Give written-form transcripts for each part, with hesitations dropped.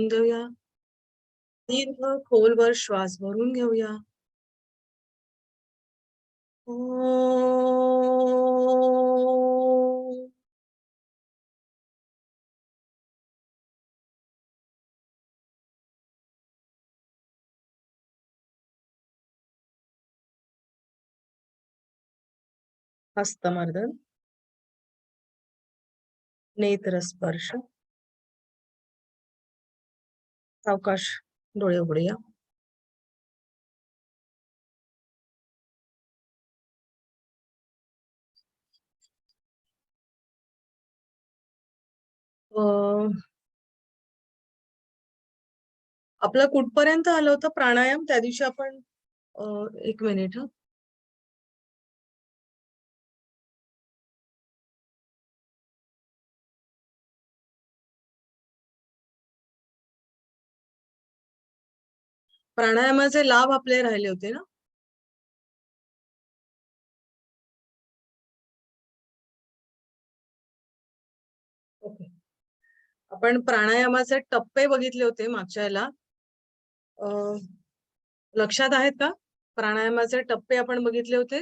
घेऊया. दीर्घ खोलवर श्वास भरून घेऊया. हस्तमर्दन, नेत्र स्पर्श, सावकाश डोळे उघडूया. आपलं कुठपर्यंत आलं होतं प्राणायाम त्या दिवशी आपण? एक मिनिट. प्राणायामाचे लाभ आपले राहिले होते ना? ओके. आपण प्राणायामाचे टप्पे बघितले होते मागच्या याला. लक्षात आहेत का? प्राणायामाचे टप्पे आपण बघितले होते,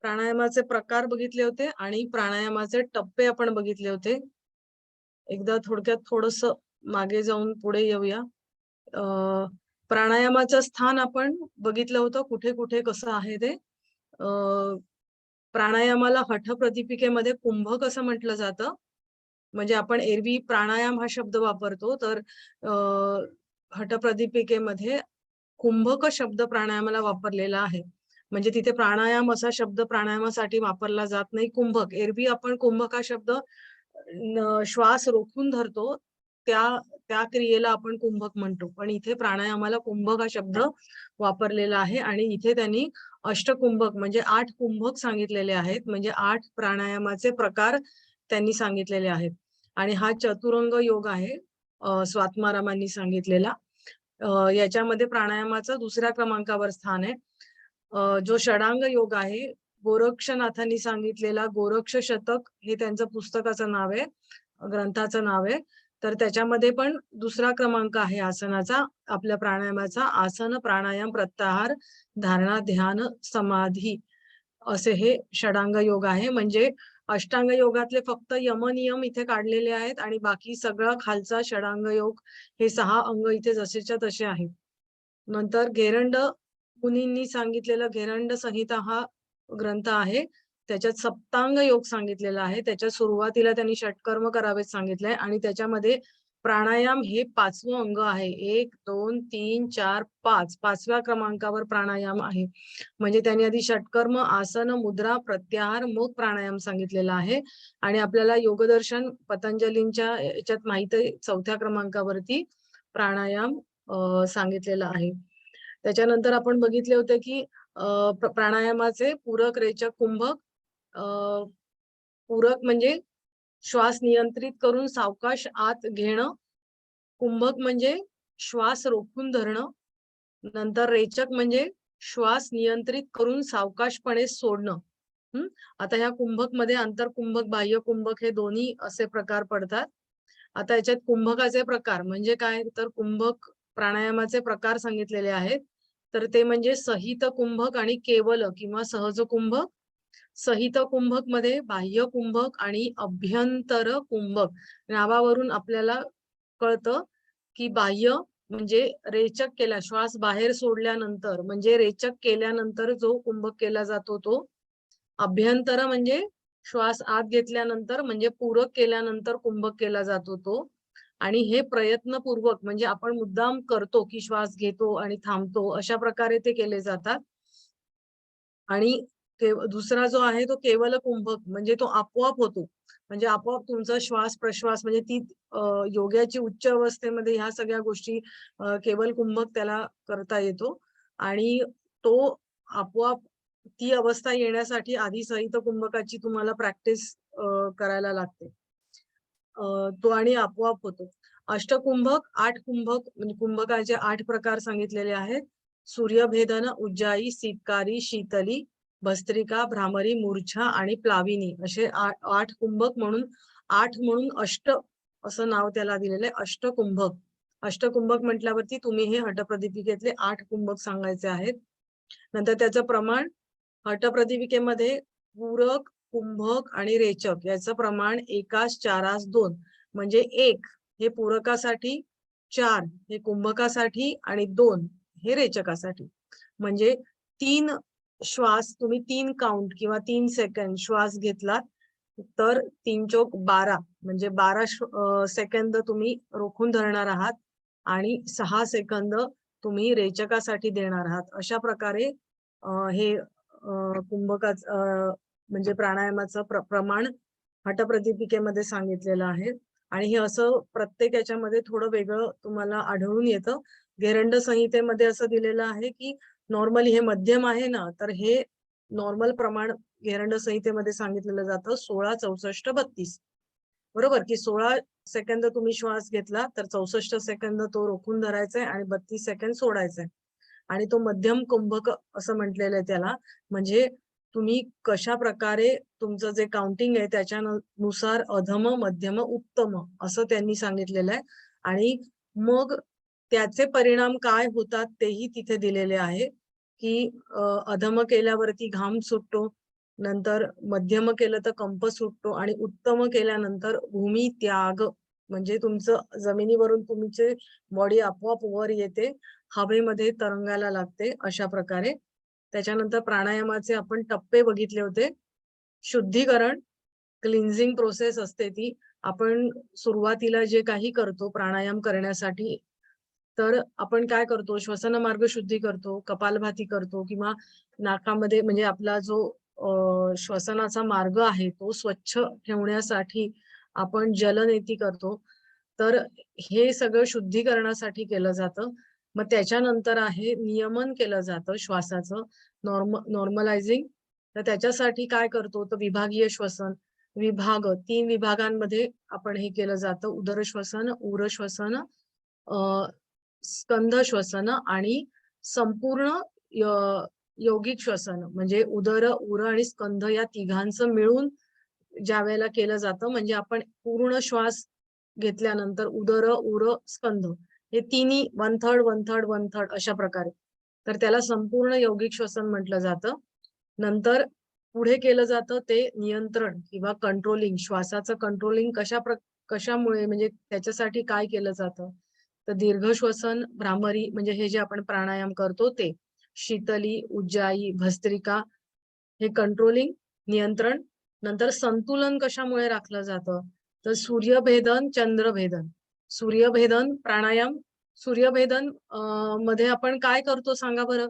प्राणायामाचे प्रकार बघितले होते आणि प्राणायामाचे टप्पे आपण बघितले होते. एकदा थोडक्यात थोडस मागे जाऊन पुढे येऊया. प्राणायामाचं स्थान आपण बघितलं होतं, कुठे कुठे कसं आहे ते. प्राणायामाला हठ प्रदीपिकेमध्ये कुंभक असं म्हटलं जातं. म्हणजे आपण एरवी प्राणायाम हा शब्द वापरतो, तर हठ प्रदीपिकेमध्ये कुंभक शब्द प्राणायामाला वापरलेला आहे. म्हणजे तिथे प्राणायाम असा शब्द प्राणायामासाठी वापरला जात नाही. कुंभक, एरवी आपण कुंभक हा शब्द श्वास रोखून धरतो त्या क्रियेला आपण कुंभक म्हणतो, पण इथे प्राणायामाला कुंभक हा शब्द वापरलेला आहे. आणि इथे त्यांनी अष्टकुंभक म्हणजे 8 कुंभक सांगितलेले आहेत. म्हणजे 8 प्राणायामाचे प्रकार त्यांनी सांगितलेले आहेत. आणि हा चतुरंग योग आहे स्वात्मारामांनी सांगितलेला. याच्यामध्ये प्राणायामाचा दुसऱ्या क्रमांकावर स्थान आहे. जो षडांग योग आहे, गोरक्षनाथांनी सांगितलेला गोरक्ष शतक हे त्यांचं पुस्तकाचं नाव आहे, ग्रंथाचं नाव आहे. तर त्याच्यामध्ये पण दुसरा क्रमांक आहे आसनाचा, आपल्या प्राणायामाचा. आसन, प्राणायाम, प्रत्याहार, धारणा, ध्यान, समाधी असे हे षडांग योग आहे. म्हणजे अष्टांग योगातले फक्त यमनियम इथे काढलेले आहेत आणि बाकी सगळा खालचा षडांग योग हे 6 अंग इथे जसेच्या तसे आहेत. नंतर घेरंड मुनींनी सांगितलेला घेरंड संहिता हा ग्रंथ आहे. त्याच्यात सप्तांग योग सांगितलेला आहे. त्याच्या सुरुवातीला त्यांनी षटकर्म करावेत सांगितलंय आणि त्याच्यामध्ये प्राणायाम हे 5वं अंग आहे. 1 2 3 4 5 5व्या क्रमांकावर प्राणायाम आहे. म्हणजे त्यांनी आधी षटकर्म, आसन, मुद्रा, प्रत्याहार, मग प्राणायाम सांगितलेला आहे. आणि आपल्याला योगदर्शन पतंजलींच्या याच्यात माहित आहे 4थ्या क्रमांकावरती प्राणायाम सांगितलेला आहे. त्याच्यानंतर आपण बघितले होते की प्राणायामाचे पूरक, रेचक, कुंभक. पूरक म्हणजे श्वास नियंत्रित करून सावकाश आत घेणं. कुंभक म्हणजे श्वास रोखून धरणं. नंतर रेचक म्हणजे श्वास नियंत्रित करून सावकाशपणे सोडणं. आता ह्या कुंभक मध्ये आंतरकुंभक, बाह्य कुंभक हे दोन्ही असे प्रकार पडतात. आता याच्यात कुंभकाचे प्रकार म्हणजे काय, तर कुंभक प्राणायामाचे प्रकार सांगितलेले आहेत. तर ते म्हणजे सहित कुंभक आणि केवल किंवा सहज कुंभक. सहित कुंभक मध्ये बाह्य कुंभक आणि अभ्यंतर कुंभक. नावावरून आपल्याला कळतं की बाह्य म्हणजे रेचक केला, श्वास बाहेर सोडल्यानंतर म्हणजे रेचक केल्यानंतर जो कुंभक केला जातो तो. अभ्यंतर म्हणजे श्वास आत घेतल्यानंतर म्हणजे पूरक केल्यानंतर कुंभक केला जातो तो. आणि हे प्रयत्नपूर्वक म्हणजे आपण मुद्दाम करतो की श्वास घेतो आणि थांबतो, अशा प्रकारे ते केले जातात. आणि दुसरा जो आहे तो केवल कुंभक म्हणजे तो आपोआप होतो. म्हणजे आपोआप तुमचा श्वास प्रश्वास म्हणजे ती योगाची उच्च अवस्थेमध्ये ह्या सगळ्या गोष्टी केवल कुंभक त्याला करता येतो. आणि तो आपोआप ती अवस्था येण्यासाठी आधी सहित कुंभकाची तुम्हाला प्रॅक्टिस करायला लागते. तो आणि आपोआप होतो. अष्टकुंभक, 8 कुंभक म्हणजे कुंभकाचे 8 प्रकार सांगितलेले आहेत. सूर्यभेदन, उज्जाई, सीतकारी, शीतली, भस्त्रिका, भ्रामरी, मूर्छा आणि प्लाविनी असे 8 कुंभक म्हणून 8 म्हणून अष्ट असं नाव त्याला दिलेलं आहे, अष्टकुंभक. अष्टकुंभक म्हटल्यावरती तुम्ही हे हटप्रदीपिकेतले 8 कुंभक सांगायचे आहेत. नंतर त्याचं प्रमाण हटप्रदीपिकेमध्ये पूरक, कुंभक आणि रेचक याचं प्रमाण 1:4:2 म्हणजे 1 हे पूरकासाठी, 4 हे कुंभकासाठी आणि 2 हे रेचकासाठी. म्हणजे 3 श्वास तुम्ही 3 काउंट किंवा 3 सेकंद श्वास घेतलात तर 3 चोक 12 म्हणजे 12 सेकंद तुम्ही रोखून धरणार आहात आणि 6 सेकंद तुम्ही रेचकासाठी देणार आहात. अशा प्रकारे हे कुंभकाचं म्हणजे प्राणायामाचं प्रमाण हटप्रदीपिकेमध्ये सांगितलेलं आहे. आणि हे असं प्रत्येक याच्यामध्ये थोडं वेगळं तुम्हाला आढळून येतं. गेरंड संहितेमध्ये असं दिलेलं आहे की नॉर्मली हे मध्यम आहे ना, तर हे नॉर्मल प्रमाण गेरंड संहितेमध्ये सांगितलेलं जातं 16, 64, 32. बरोबर की 16 सेकंद तुम्ही श्वास घेतला तर 64 सेकंद तो रोखून धरायचा आहे आणि 32 सेकंद सोडायचा आहे. आणि तो मध्यम कुंभक असं म्हटलेलं आहे त्याला. म्हणजे तुम्ही कशा प्रकारे तुमचं जे काउंटिंग आहे त्याच्यानुसार अधम, मध्यम, उत्तम असं त्यांनी सांगितलेलं आहे. आणि मग त्याचे परिणाम काय होतात तेही तिथे दिलेले आहे की अधम केल्यावरती घाम सुटतो, नंतर मध्यम केलं तर कंप सुटतो आणि उत्तम केल्यानंतर भूमी त्याग म्हणजे तुमचं जमिनीवरून तुमचे बॉडी आपोआप वर येते, हवेमध्ये तरंगायला लागते अशा प्रकारे. त्याच्यानंतर प्राणायामाचे आपण टप्पे बघितले होते. शुद्धीकरण, क्लिन्झिंग प्रोसेस असते ती. आपण सुरुवातीला जे काही करतो प्राणायाम करण्यासाठी, तर आपण काय करतो, श्वसन मार्ग शुद्धी करतो, कपालभाती करतो किंवा नाकामध्ये म्हणजे आपला जो श्वसनाचा मार्ग आहे तो स्वच्छ ठेवण्यासाठी आपण जलनेती करतो. तर हे सगळं शुद्धीकरणासाठी केलं जातं. मग त्याच्यानंतर आहे नियमन केलं जातं श्वासाचं, नॉर्मलायझिंग. तर त्याच्यासाठी काय करतो तर विभागीय श्वसन, विभाग 3 विभागांमध्ये आपण हे केलं जातं, उदर श्वसन, उर श्वसन, स्कंध श्वसन आणि संपूर्ण यौगिक श्वसन म्हणजे उदर, उर आणि स्कंध या तिघांचं मिळून ज्या वेळेला केलं जातं, म्हणजे आपण पूर्ण श्वास घेतल्यानंतर उदर, उर, स्कंध हे तिन्ही 1/3, 1/3, 1/3 अशा प्रकारे, तर त्याला संपूर्ण यौगिक श्वसन म्हटलं जातं. नंतर पुढे केलं जातं ते नियंत्रण किंवा कंट्रोलिंग. श्वासाचं कंट्रोलिंग कशामुळे म्हणजे त्याच्यासाठी काय केलं जातं तर दीर्घ श्वसन, भ्रामरी म्हणजे हे जे आपण प्राणायाम करतो ते, शीतली, उज्जाई, भस्त्रिका हे कंट्रोलिंग, नियंत्रण. नंतर संतुलन कशामुळे राखलं जातं तर सूर्यभेदन, चंद्रभेदन. सूर्यभेदन प्राणायाम, सूर्यभेदन मध्ये आपण काय करतो सांगा बरं,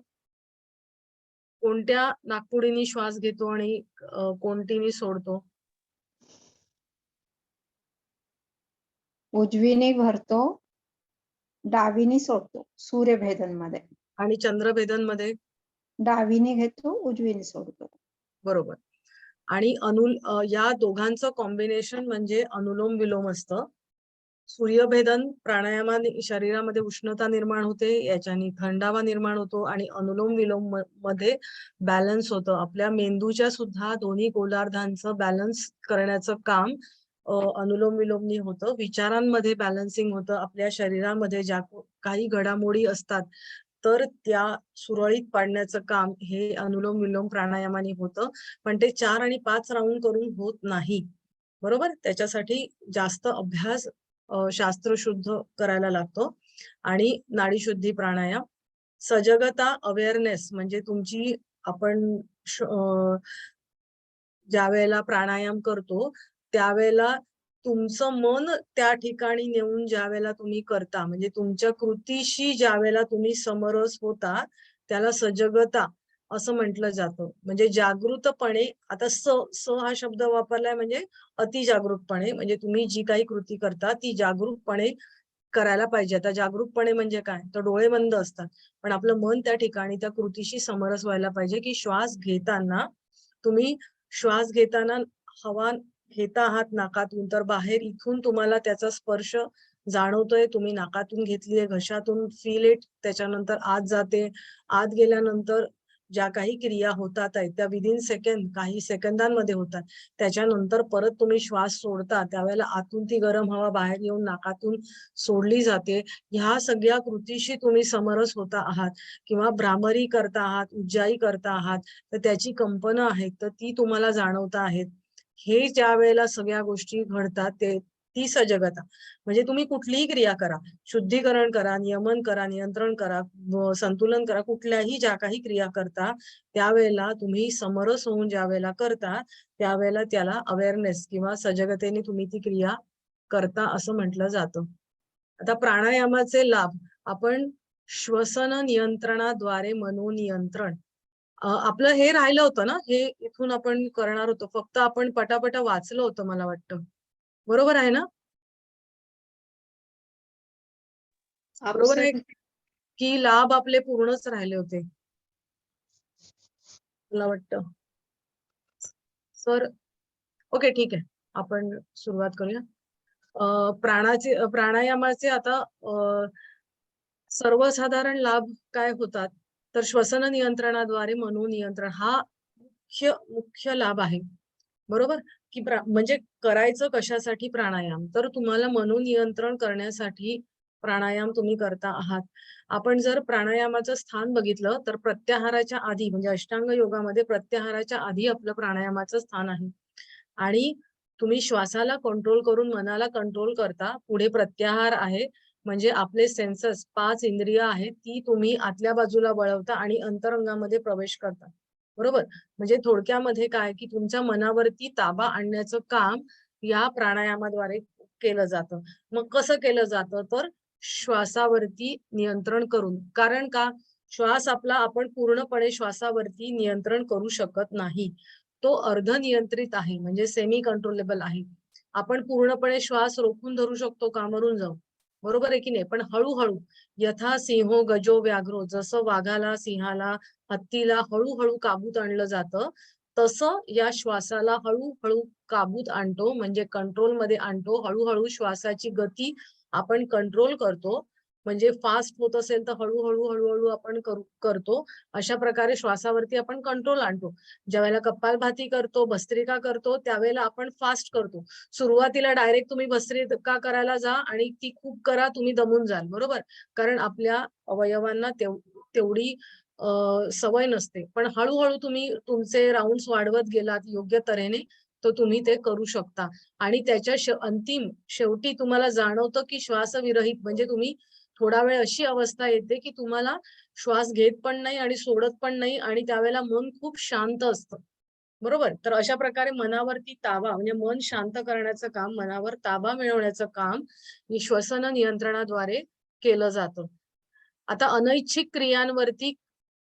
कोणत्या नाकपुडीने श्वास घेतो आणि कोणतीने सोडतो? उजवीने भरतो, डावीने सोडतो सूर्यभेदन मध्ये. आणि चंद्रभेदन मध्ये डावीने घेतो, उजवीने सोडतो. बरोबर. आणि या दोघांचं कॉम्बिनेशन म्हणजे अनुलोम विलोम असतं. सूर्यभेदन प्राणायामाने शरीरामध्ये उष्णता निर्माण होते, याच्याने थंडावा निर्माण होतो आणि अनुलोम विलोम मध्ये बॅलन्स होतं. आपल्या मेंदूच्या सुद्धा दोन्ही गोलार्धांचं बॅलन्स करण्याचं काम अनुलोम विलोमनी होतं. विचारांमध्ये बॅलन्सिंग होतं. आपल्या शरीरामध्ये ज्या काही घडामोडी असतात तर त्या सुरळीत पाडण्याचं काम हे अनुलोम विलोम प्राणायामाने होतं. पण ते 4 आणि 5 राऊंड करून होत नाही, बरोबर. त्याच्यासाठी जास्त अभ्यास शास्त्रशुद्ध करायला लागतो. आणि नाडीशुद्धी प्राणायाम, सजगता, अवेअरनेस म्हणजे तुमची आपण ज्या वेळेला प्राणायाम करतो त्यावेळेला तुमचं मन त्या ठिकाणी नेऊन ज्या वेळेला तुम्ही करता म्हणजे तुमच्या कृतीशी ज्या वेळेला तुम्ही समरस होता त्याला सजगता असं म्हटलं जातं. म्हणजे जागृतपणे, आता स हा शब्द वापरलाय म्हणजे अति जागरूकपणे, म्हणजे तुम्ही जी काही कृती करता ती जागरूकपणे करायला पाहिजे. आता जागरूकपणे म्हणजे काय तर डोळे बंद असतात पण आपलं मन त्या ठिकाणी त्या कृतीशी समरस व्हायला पाहिजे. की श्वास घेताना तुम्ही श्वास घेताना हवा घेता आहात नाकातून तर बाहेर इथून तुम्हाला त्याचा स्पर्श जाणवतोय, तुम्ही नाकातून घेतलीये, घशातून फील इट, त्याच्यानंतर आत जाते, आत गेल्यानंतर ज्या काही क्रिया होतात आहेत त्या विदिन सेकंड, काही सेकंदांमध्ये होतात. त्याच्यानंतर परत तुम्ही श्वास सोडता त्यावेळेला आतून ती गरम हवा बाहेर येऊन नाकातून सोडली जाते. ह्या सगळ्या कृतीशी तुम्ही समरस होता आहात किंवा भ्रामरी करता आहात, उज्जाई करता आहात, तर त्याची कंपनं आहेत तर ती तुम्हाला जाणवता आहेत. हे ज्या वेळेला सगळ्या गोष्टी घडतात ते ती सजगता. म्हणजे तुम्ही कुठलीही क्रिया करा, शुद्धीकरण करा, नियमन करा, नियंत्रण करा, संतुलन करा, कुठल्याही ज्या काही क्रिया करता त्यावेळेला तुम्ही समरस होऊन ज्या वेळेला करता त्यावेळेला त्याला अवेअरनेस किंवा सजगतेने तुम्ही ती क्रिया करता असं म्हटलं जातं. आता प्राणायामाचे लाभ आपण श्वसन नियंत्रणाद्वारे मनोनियंत्रण आपलं हे राहिलं होतं ना, हे इथून आपण करणार होतो. फक्त आपण पटापटा वाचलं होतं मला वाटतं. बरोबर आहे ना? बरोबर आहे की लाभ आपले पूर्णच राहिले होते? मला वाटतं. सर ओके ठीक आहे. आपण सुरुवात करूया. प्राणायामाचे आता सर्वसाधारण लाभ काय होतात? तर श्वसन नियंत्रणाद्वारे मनोनियंत्रण हा मुख्य लाभ आहे. बरोबर? की म्हणजे करायचं कशासाठी प्राणायाम? तर तुम्हाला मनोनियंत्रण करण्यासाठी प्राणायाम तुम्ही करता आहात. आपण जर प्राणायामाचं स्थान बघितलं तर प्रत्याहाराच्या आधी म्हणजे अष्टांग योगामध्ये प्रत्याहाराच्या आधी आपलं प्राणायामाचं स्थान आहे. आणि तुम्ही श्वासाला कंट्रोल करून मनाला कंट्रोल करता. पुढे प्रत्याहार आहे. म्हणजे आपले सेन्सस 5 इंद्रिय आहेत ती तुम्ही आतल्या बाजूला वळवता आणि अंतरंगामध्ये प्रवेश करता. बरोबर? म्हणजे थोडक्यामध्ये काय की तुमच्या मनावरती ताबा आणण्याचं काम या प्राणायामाद्वारे केलं जातं. मग कसं केलं जातं? तर श्वासावरती नियंत्रण करून. कारण का? श्वास आपला आपण पूर्णपणे श्वासावरती नियंत्रण करू शकत नाही. तो अर्धनियंत्रित आहे म्हणजे सेमी कंट्रोलेबल आहे. आपण पूर्णपणे श्वास रोखून धरू शकतो का? मरून जाऊ. बरोबर आहे की नाही? पण हळूहळू यथा सिंहो गजो व्याघ्रो जसं वाघाला, सिंहाला, हत्तीला हळूहळू काबूत आणलं जातं, तसं या श्वासाला हळूहळू काबूत आणतो म्हणजे कंट्रोलमध्ये आणतो. हळूहळू श्वासाची गती आपण कंट्रोल करतो. म्हणजे फास्ट होत असेल तर हळूहळू आपण करतो. अशा प्रकारे श्वासावरती आपण कंट्रोल आणतो. ज्यावेळेला कपालभाती करतो, भस्त्रिका करतो, त्यावेळेला आपण फास्ट करतो. सुरुवातीला डायरेक्ट तुम्ही भस्त्रिका करायला जा आणि ती खूप करा, तुम्ही दमून जाल. बरोबर? कारण आपल्या अवयवांना तेवढी सवय नसते. पण हळूहळू तुम्ही तुमचे राउंड्स वाढवत गेलात योग्य तऱ्हेने, तर तुम्ही ते करू शकता. आणि त्याच्या अंतिम शेवटी तुम्हाला जाणवतं की श्वासविरहित म्हणजे तुम्ही थोडा वेळ अशी अवस्था येते की तुम्हाला श्वास घेत पण नाही आणि सोडत पण नाही आणि त्यावेळेला मन खूप शांत असतं. बरोबर? तर अशा प्रकारे मनावरती ताबा म्हणजे मन शांत करण्याचं काम, मनावर ताबा मिळवण्याचं काम श्वसन नियंत्रणाद्वारे केलं जातं. आता अनैच्छिक क्रियांवरती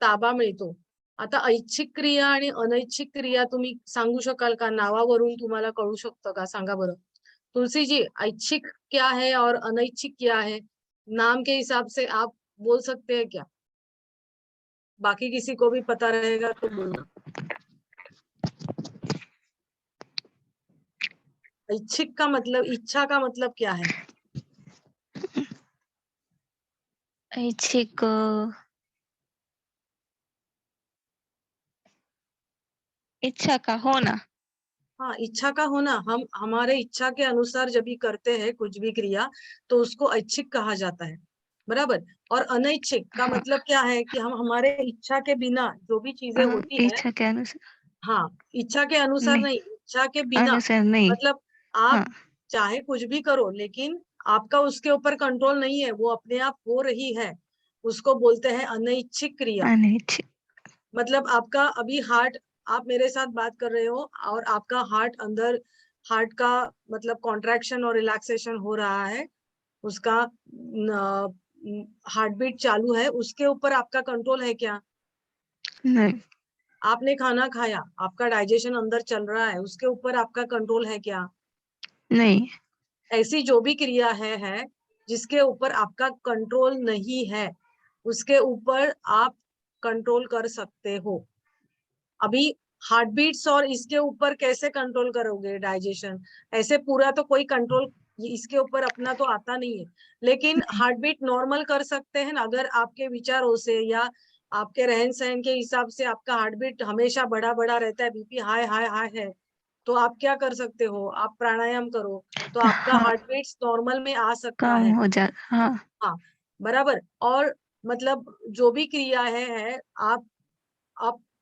ताबा मिळतो. आता ऐच्छिक क्रिया आणि अनैच्छिक क्रिया तुम्ही सांगू शकाल का? नावावरून तुम्हाला कळू शकतं का? सांगा बरं. तुलसी जी, ऐच्छिक क्या है और अनैच्छिक क्या है? नाम के हिसाब से आप बोल सकते हैं क्या? बाकी किसी को भी पता रहेगा तो बोलना। ऐच्छिक का मतलब, इच्छा का मतलब क्या है? ऐच्छिक इच्छा का होना। हाँ, इच्छा का होना। हम हमारे इच्छा के अनुसार जब भी करते हैं कुछ भी क्रिया तो उसको ऐच्छिक कहा जाता है। बराबर? और अनैच्छिक का हाँ, मतलब क्या है कि हम हमारे इच्छा के बिना जो भी चीजें होती है, इच्छा के अनुसार हाँ, इच्छा के अनुसार नहीं, नहीं, इच्छा के बिना। अनुसार नहीं। मतलब आप हाँ, चाहे कुछ भी करो लेकिन आपका उसके ऊपर कंट्रोल नहीं है, वो अपने आप हो रही है, उसको बोलते हैं अनैच्छिक क्रिया। अनैच्छिक। मतलब आपका अभी हार्ट, आप मेरे साथ बात कर रहे हो और आपका हार्ट का मतलब कॉन्ट्रैक्शन और रिलैक्सेशन हो रहा है, उसका हार्ट बीट चालू है, उसके ऊपर आपका कंट्रोल है क्या? नहीं, आपने खाना खाया, आपका डाइजेशन अंदर चल रहा है, उसके ऊपर आपका कंट्रोल है क्या? नहीं। ऐसी जो भी क्रिया है जिसके ऊपर आपका कंट्रोल नहीं है, उसके ऊपर आप कंट्रोल कर सकते हो। अभी हार्ट बीट्स और इसके ऊपर कैसे कंट्रोल करोगे डाइजेशन? ऐसे पूरा तो कोई कंट्रोल इसके ऊपर अपना तो आता नहीं है, लेकिन हार्ट बीट नॉर्मल कर सकते हैं ना अगर आपके विचारों से या आपके रहन सहन के हिसाब से आपका हार्ट बीट हमेशा बढ़ा बढ़ा रहता है, बीपी हाई हाई हाई है, तो आप क्या कर सकते हो, आप प्राणायाम करो तो आपका हाँ, हार्ट बीट नॉर्मल में आ सकता कम है। हो जा हाँ, हाँ, बराबर। और मतलब जो भी क्रिया है आप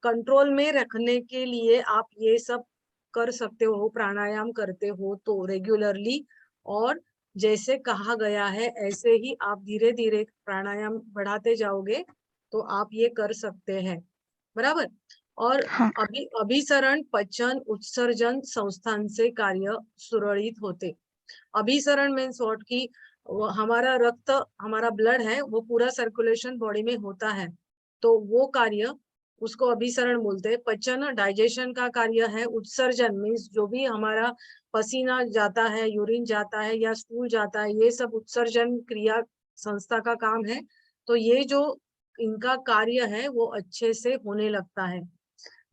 कंट्रोल में रखने के लिए आप ये सब कर सकते हो, प्राणायाम करते हो तो रेगुलरली, और जैसे कहा गया है ऐसे ही आप धीरे धीरे प्राणायाम बढ़ाते जाओगे तो आप ये कर सकते हैं, बराबर। और हाँ, अभिसरण, पचन, उत्सर्जन संस्थान से कार्य सुरळीत होते। अभिसरण मीन्स व्हाट की हमारा रक्त, हमारा ब्लड है वो पूरा सर्कुलेशन बॉडी में होता है, तो वो कार्य उसको अभिसरण बोलते हैं। पचन डाइजेशन का कार्य है। उत्सर्जन मीन्स जो भी हमारा पसीना जाता है, यूरिन जाता है या स्टूल जाता है, ये सब उत्सर्जन क्रिया संस्था का काम है। तो ये जो इनका कार्य है वो अच्छे से होने लगता है।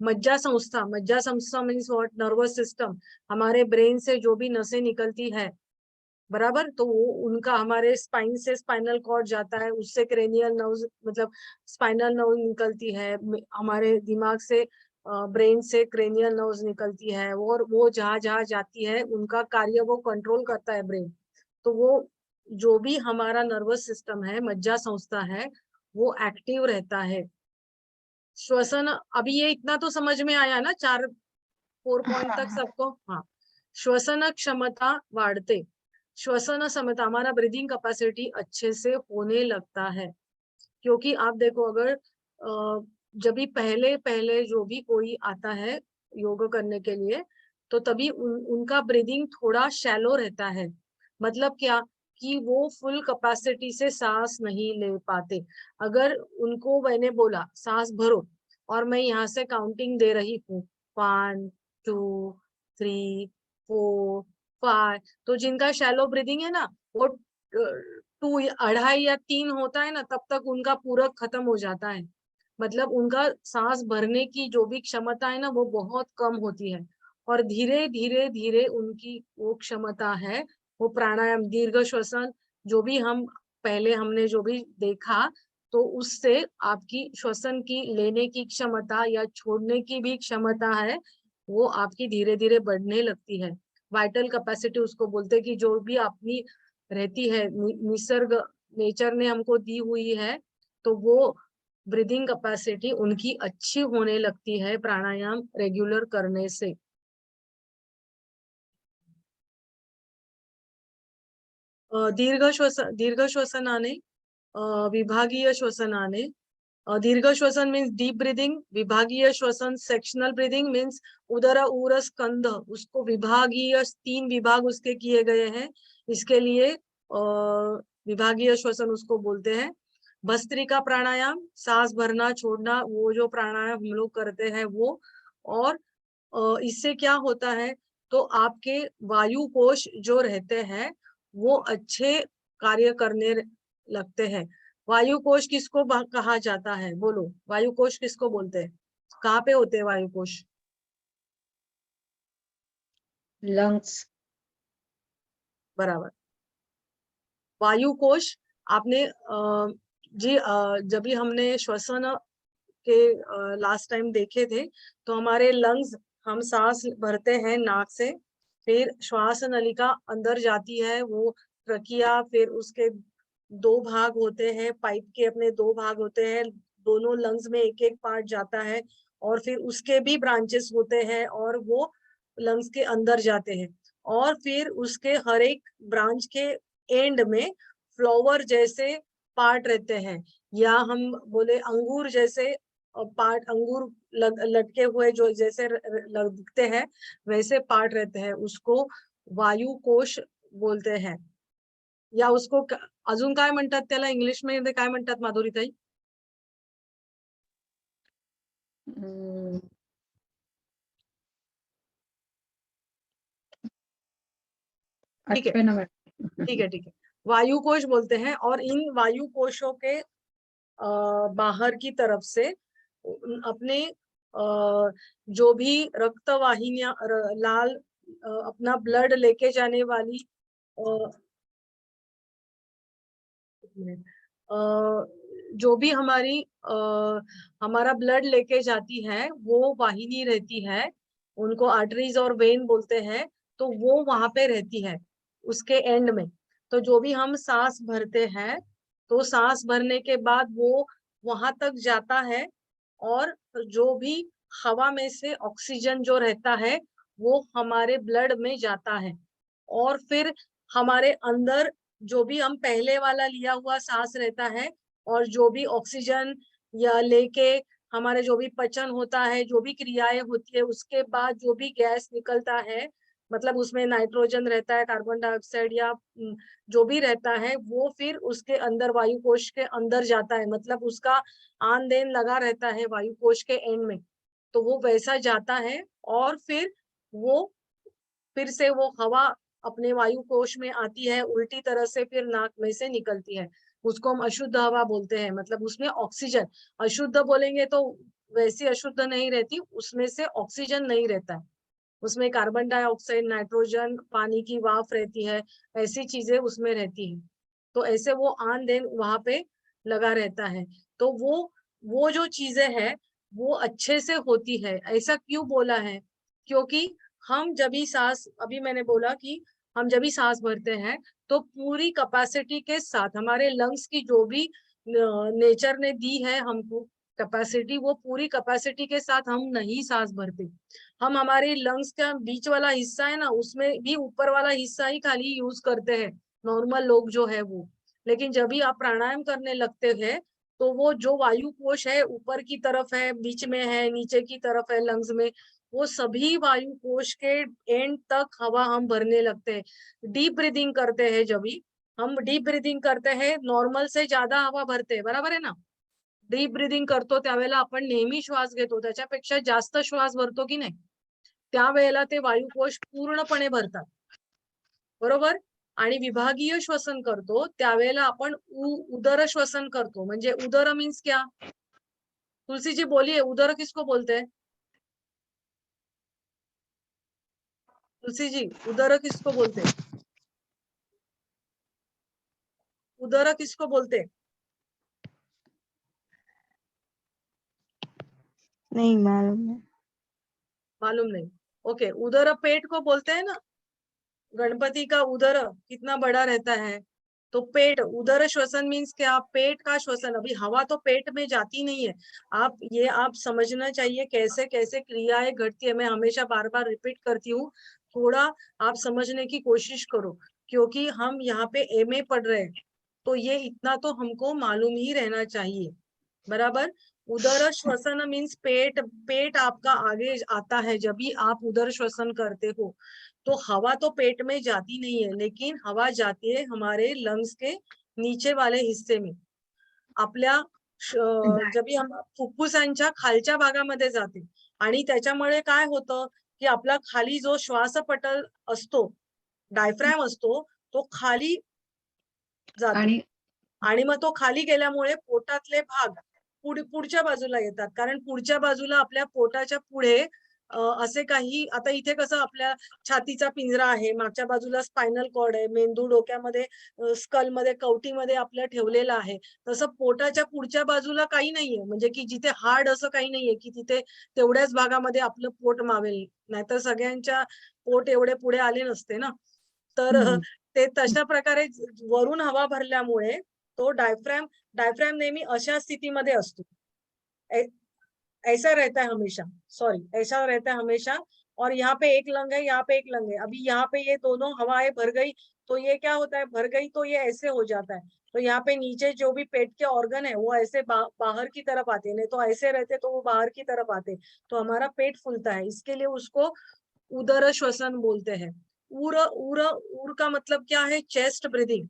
मज्जा संस्था मीन्स व्हाट, नर्वस सिस्टम, हमारे ब्रेन से जो भी नसें निकलती है, बराबर, तो वो उनका हमारे स्पाइन से स्पाइनल कॉर्ड जाता है, उससे क्रेनियल नर्व मतलब स्पाइनल नर्व निकलती है, हमारे दिमाग से ब्रेन से क्रेनियल नर्व्स निकलती है, और वो जहां जहां जाती है उनका कार्य वो कंट्रोल करता है ब्रेन। तो वो जो भी हमारा नर्वस सिस्टम है, मज्जा संस्था है, वो एक्टिव रहता है। श्वसन, अभी ये इतना तो समझ में आया ना, 4 पॉइंट तक हाँ, सबको? हाँ। श्वसन क्षमता वाढ़ते, श्वसन क्षमता, हमारा ब्रीदिंग कैपेसिटी अच्छे से होने लगता है। क्योंकि आप देखो, अगर जब भी पहले पहले जो भी कोई आता है योग करने के लिए, तो तभी उनका ब्रीदिंग थोड़ा शैलो रहता है। मतलब क्या, कि वो फुल कैपेसिटी से सांस नहीं ले पाते। अगर उनको मैंने बोला सांस भरो, और मैं यहाँ से काउंटिंग दे रही हूँ 1 2 3 4 5, तो जिनका शैलो ब्रीदिंग है ना, वो 2 2.5 या 3 होता है ना, तब तक उनका पूरक खत्म हो जाता है। मतलब उनका सांस भरने की जो भी क्षमता है ना, वो बहुत कम होती है। और धीरे धीरे धीरे उनकी वो क्षमता है, वो प्राणायाम, दीर्घ श्वसन, जो भी हम पहले हमने जो भी देखा, तो उससे आपकी श्वसन की लेने की क्षमता या छोड़ने की भी क्षमता है, वो आपकी धीरे धीरे बढ़ने लगती है। वाइटल कैपेसिटी उसको बोलते हैं, कि जो भी अपनी रहती है निसर्ग, नेचर ने हमको दी हुई है, तो वो ब्रीदिंग कैपेसिटी उनकी अच्छी होने लगती है प्राणायाम रेगुलर करने से। दीर्घ श्वसनाने, विभागीय श्वसनाने, दीर्घ श्वसन मीन्स डीप ब्रीदिंग, विभागीय श्वसन सेक्शनल ब्रीदिंग मीन्स उदर उर स्कंध, उसको विभागीय 3 विभाग उसके किए गए हैं, इसके लिए विभागीय श्वसन उसको बोलते हैं। भस्त्रिका प्राणायाम, सांस भरना छोड़ना, वो जो प्राणायाम हम लोग करते हैं वो। और इससे क्या होता है, तो आपके वायु कोश जो रहते हैं वो अच्छे कार्य करने लगते हैं। वायु कोश किसको कहा जाता है, बोलो, वायु कोश किसको बोलते हैं? कहाँ पे होते हैं वायु कोश? लंग्स। बराबर। वायु कोश, आपने जब भी हमने श्वसन के लास्ट टाइम देखे थे, तो हमारे लंग्स, हम सांस भरते हैं नाक से, फिर श्वास नलिका अंदर जाती है, वो प्रक्रिया, फिर उसके 2 भाग होते हैं, पाइप के अपने 2 भाग होते हैं, दोनों लंग्स में एक एक पार्ट जाता है, और फिर उसके भी ब्रांचेस होते हैं, और वो लंग्स के अंदर जाते हैं, और फिर उसके हर एक ब्रांच के एंड में फ्लावर जैसे पार्ट रहते हैं, या हम बोले अंगूर जैसे पार्ट, अंगूर लटके हुए जो जैसे लगते हैं, वैसे पार्ट रहते हैं, उसको वायु कोश बोलते हैं। या उसको अजून काय म्हणतात त्याला, इंग्लिश मध्ये काय म्हणतात माधुरीताई? ठीक है, आठवे नंबर। ठीक है, ठीक है, वायु कोश बोलते हैं। और इन वायु कोशों के बाहर की तरफ से अपने जो भी रक्तवाहिनियां, लाल अपना ब्लड लेके जाने वाली, अ, जो भी हमारा ब्लड लेके जाती है वो वाहिनी रहती है, उनको आर्टरीज और वेन बोलते हैं, तो वो वहां पे रहती है उसके एंड में। तो जो भी हम सांस भरते हैं तो सांस भरने के बाद वो वहां तक जाता है, और जो भी हवा में से ऑक्सीजन जो रहता है वो हमारे ब्लड में जाता है, और फिर हमारे अंदर जो भी हम पहले वाला लिया हुआ सांस रहता है, और जो भी ऑक्सीजन या लेके हमारे जो भी पचन होता है, जो भी क्रियाएं होती है, उसके बाद जो भी गैस निकलता है, मतलब उसमें नाइट्रोजन रहता है, कार्बन डाइऑक्साइड या जो भी रहता है, वो फिर उसके अंदर वायु कोश के अंदर जाता है, मतलब उसका आन देन लगा रहता है वायु कोश के एंड में। तो वो वैसा जाता है, और फिर से वो हवा अपने वायु कोश में आती है, उल्टी तरह से फिर नाक में से निकलती है। उसको हम अशुद्ध हवा बोलते हैं, मतलब उसमें ऑक्सीजन, अशुद्ध बोलेंगे तो वैसी अशुद्ध नहीं रहती, उसमें से ऑक्सीजन नहीं रहता है, उसमें कार्बन डाइऑक्साइड, नाइट्रोजन, पानी की वाफ रहती है, ऐसी चीजें उसमें रहती है। तो ऐसे वो आन देन वहां पे लगा रहता है। तो वो जो चीजें हैं वो अच्छे से होती है। ऐसा क्यों बोला है? क्योंकि हम जब भी सांस, अभी मैंने बोला कि हम जब भी सांस भरते हैं तो पूरी कैपेसिटी के साथ हमारे लंग्स की जो भी नेचर ने दी है हमको कैपेसिटी, वो पूरी कैपेसिटी के साथ हम नहीं सांस भरते। हम हमारे लंग्स का बीच वाला हिस्सा है ना, उसमें भी ऊपर वाला हिस्सा ही खाली यूज करते हैं नॉर्मल लोग जो है वो। लेकिन जब भी आप प्राणायाम करने लगते हैं तो वो जो वायु कोश है ऊपर की तरफ है, बीच में है, नीचे की तरफ है लंग्स में, वो सभी वायु कोश के एंड तक हवा हम भरने लगते हैं। डीप ब्रीदिंग करते हैं, जब भी हम डीप ब्रीदिंग करते हैं नॉर्मल से ज्यादा हवा भरते हैं, बरोबर आहे ना? डीप ब्रीदिंग करतो त्यावेळेला आपण नेहमी श्वास घेतो, त्याच्यापेक्षा जास्त श्वास भरतो की नाही? त्यावेळेला ते वायुकोश पूर्णपणे भरतात, बरोबर? आणि विभागीय श्वसन करतो त्यावेळेला आपण उदर श्वसन करतो। म्हणजे उदर मीन्स क्या? तुलसी जी बोलिए, उदर किसको बोलते हैं? तुलसी जी, उदर किसको बोलते हैं? उदर किसको बोलते हैं? नहीं मालूम है। मालूम नहीं। ओके, उदर पेट को बोलते हैं ना, गणपति का उदर कितना बड़ा रहता है, तो पेट, उदर श्वसन मीन्स क्या? पेट का श्वसन। अभी हवा तो पेट में जाती नहीं है, आप समझना चाहिए कैसे कैसे क्रियाएं घटती है। मैं हमेशा बार बार रिपीट करती हूँ, थोड़ा आप समझने की कोशिश करो, क्योंकि हम यहाँ पे एमए पढ़ रहे हैं, तो ये इतना तो हमको मालूम ही रहना चाहिए, बराबर? उदर श्वसन मीन्स पेट, पेट आपका आगे आता है जब भी आप उदर श्वसन करते हो। तो हवा तो पेट में जाती नहीं है, लेकिन हवा जाती है हमारे लंग्स के नीचे वाले हिस्से में, आपल्या जब हम फुफ्फुसांच्या खालच्या भागामध्ये जाते, आणि त्याच्यामुळे काय होतं की आपला खाली जो श्वासपटल असतो, डायफ्रॅम असतो, तो खाली जातो, आणि आणि मग तो खाली गेल्यामुळे पोटातले भाग पुढच्या बाजूला येतात, कारण पुढच्या बाजूला आपल्या पोटाच्या पुढे असे काही, आता इथे कसं आपल्या छातीचा पिंजरा आहे, मागच्या बाजूला स्पायनल कॉर्ड आहे, मेंदू डोक्यामध्ये, स्कल मध्ये, कवटीमध्ये आपल्या ठेवलेला आहे, तसं पोटाच्या पुढच्या बाजूला काही नाहीये, म्हणजे की जिथे हार्ड असं काही नाहीये की तिथे तेवढ्याच भागामध्ये आपलं पोट मावेल, नाहीतर सगळ्यांच्या पोट एवढे पुढे आले नसते ना। तर ते तशा प्रकारे वरून हवा भरल्यामुळे तो डायफ्रॅम नेहमी अशा स्थितीमध्ये असतो, ऐसा रहता है हमेशा, सॉरी, ऐसा रहता है हमेशा। और यहाँ पे एक लंग है, यहाँ पे एक लंग है, अभी यहाँ पे ये दोनों हवाएं भर गई तो ये क्या होता है, भर गई तो ये ऐसे हो जाता है, तो यहाँ पे नीचे जो भी पेट के ऑर्गन है वो ऐसे बाहर की तरफ आते हैं, नहीं तो ऐसे रहते तो वो बाहर की तरफ आते, तो हमारा पेट फूलता है, इसके लिए उसको उदर श्वसन बोलते हैं। उर उर उर का मतलब क्या है? Chest breathing.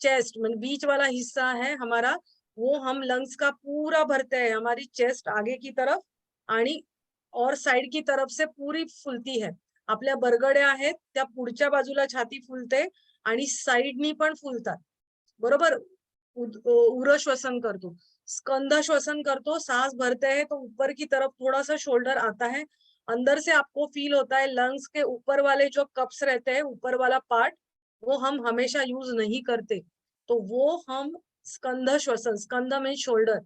चेस्ट मतलब बीच वाला हिस्सा है हमारा, वो हम लंग्स का पूरा भरते हैं, हमारी चेस्ट आगे की तरफ आणि और साइड की तरफ से पूरी फुलती है। आपल्या बरगड्या आहेत त्या पुढच्या बाजूला छाती फुलते आणि साइडनी पण फुलतात, बरोबर? उर श्वसन करतो, स्कंद श्वसन करतो, सांस भरते हैं तो ऊपर की तरफ थोड़ा सा शोल्डर आता है, अंदर से आपको फील होता है लंग्स के ऊपर वाले जो कप्स रहते हैं, ऊपर वाला पार्ट, वो हम हमेशा यूज नहीं करते, तो वो हम स्कंध श्वसन, स्कंध में शोल्डर,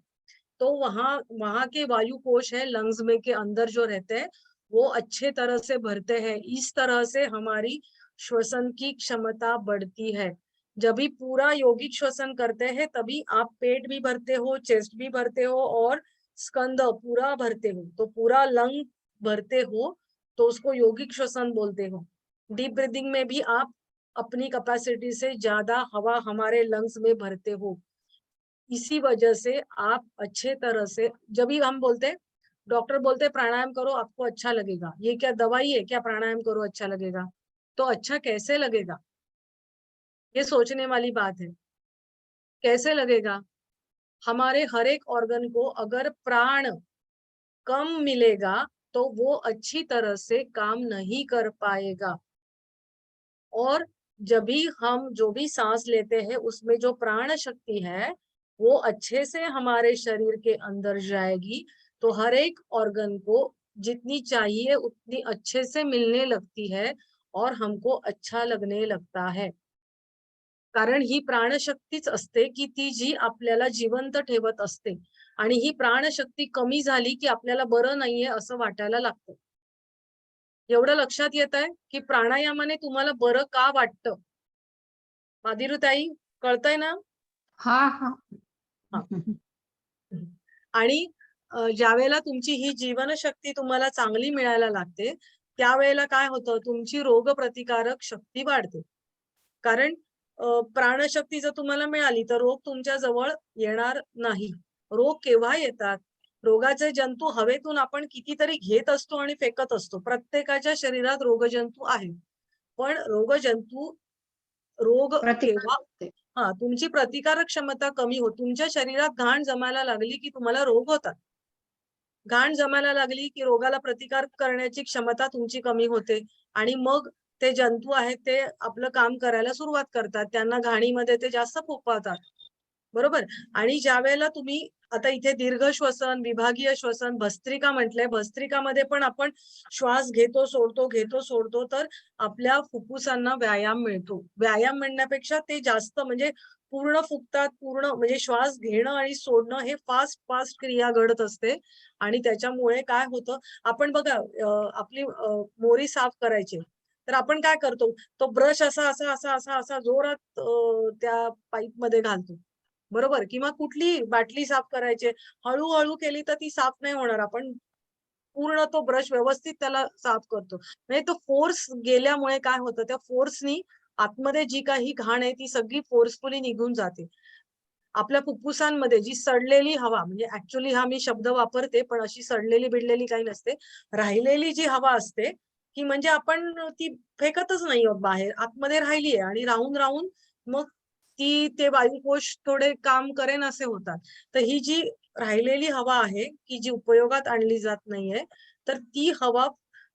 तो वहां के वायु कोश है लंग्स में के अंदर जो रहते हैं वो अच्छे तरह से भरते हैं। इस तरह से हमारी श्वसन की क्षमता बढ़ती है। जब भी पूरा यौगिक श्वसन करते हैं तभी आप पेट भी भरते हो, चेस्ट भी भरते हो और स्कंद पूरा भरते हो, तो पूरा लंग भरते हो तो उसको यौगिक श्वसन बोलते हो। डीप ब्रीदिंग में भी आप अपनी कैपेसिटी से ज्यादा हवा हमारे लंग्स में भरते हो। इसी वजह से आप अच्छे तरह से, जब भी हम बोलते, डॉक्टर बोलते प्राणायाम करो आपको अच्छा लगेगा, ये क्या दवाई है क्या प्राणायाम करो अच्छा लगेगा? तो अच्छा कैसे लगेगा, ये सोचने वाली बात है। कैसे लगेगा? हमारे हर एक ऑर्गन को अगर प्राण कम मिलेगा तो वो अच्छी तरह से काम नहीं कर पाएगा। और जब भी हम जो भी सांस लेते हैं उसमें जो प्राण शक्ति है वो अच्छे से हमारे शरीर के अंदर जाएगी तो हर एक ऑर्गन को जितनी चाहिए उतनी अच्छे से मिलने लगती है और हमको अच्छा लगने लगता है। कारण ही प्राणशक्तीच असते की ती जी आपल्याला जिवंत ठेवत असते आणि ही प्राणशक्ती कमी झाली की आपल्याला बरं नाहीये असं वाटायला लागतं। एवढं लक्षात येत आहे की प्राणायामाने तुम्हाला बरं का वाटतं? माधुरीताई, कळतंय ना? हा हा हा. आणि ज्यावेळेला तुमची ही जीवनशक्ती तुम्हाला चांगली मिळायला लागते त्यावेळेला काय होतं, तुमची रोगप्रतिकारक शक्ती वाढते। कारण प्राणशक्ती जर तुम्हाला मिळाली तर रोग तुमच्या जवळ येणार नाही। रोग केव्हा येतात? रोगाचे जंतू हवेतून आपण कितीतरी घेत असतो आणि फेकत असतो। प्रत्येकाच्या शरीरात रोगजंतू आहेत, पण रोग केव्हा, प्रतिकार तुमची प्रतिकारक क्षमता कमी होत, तुमच्या शरीरात घाण जमायला लागली की तुम्हाला रोग होतात। घाण जमायला लागली की रोगाला प्रतिकार करण्याची क्षमता तुमची कमी होते आणि मग ते जंतू आहेत ते आपलं काम करायला सुरुवात करतात, त्यांना घाणीमध्ये ते जास्त फोपावतात, बरोबर? आणि ज्या वेळेला तुम्ही आता इथे दीर्घ श्वसन, विभागीय श्वसन, भस्त्रिका म्हटलंय, भस्त्रिकामध्ये पण आपण श्वास घेतो सोडतो तर आपल्या फुफ्फुसांना व्यायाम मिळतो। व्यायाम म्हणण्यापेक्षा ते जास्त म्हणजे पूर्ण फुगतात, पूर्ण म्हणजे श्वास घेणं आणि सोडणं हे फास्ट क्रिया घडत असते आणि त्याच्यामुळे काय होतं, आपण बघा आपली मोरी साफ करायची तर आपण काय करतो, तो ब्रश असा जोरात त्या पाईप मध्ये घालतो, बरोबर? किंवा कुठली बाटली साफ करायची हळूहळू केली तर ती साफ नाही होणार, आपण पूर्ण तो ब्रश व्यवस्थित त्याला साफ करतो। म्हणजे तो फोर्स गेल्यामुळे काय होतं, त्या फोर्सनी आतमध्ये जी काही घाण आहे ती सगळी फोर्सफुली निघून जाते। आपल्या फुफ्फुसांमध्ये जी सडलेली हवा, म्हणजे ऍक्च्युअली हा मी शब्द वापरते पण अशी सडलेली बिडलेली काही नसते, राहिलेली जी हवा असते की म्हणजे आपण ती फेकतच नाही आहोत बाहेर, आतमध्ये राहिली आहे आणि राहून राहून मग ते वायुकोश थोडे काम करेन असे होतात। तर ही जी राहिलेली हवा आहे की जी उपयोगात आणली जात नाहीये, तर ती हवा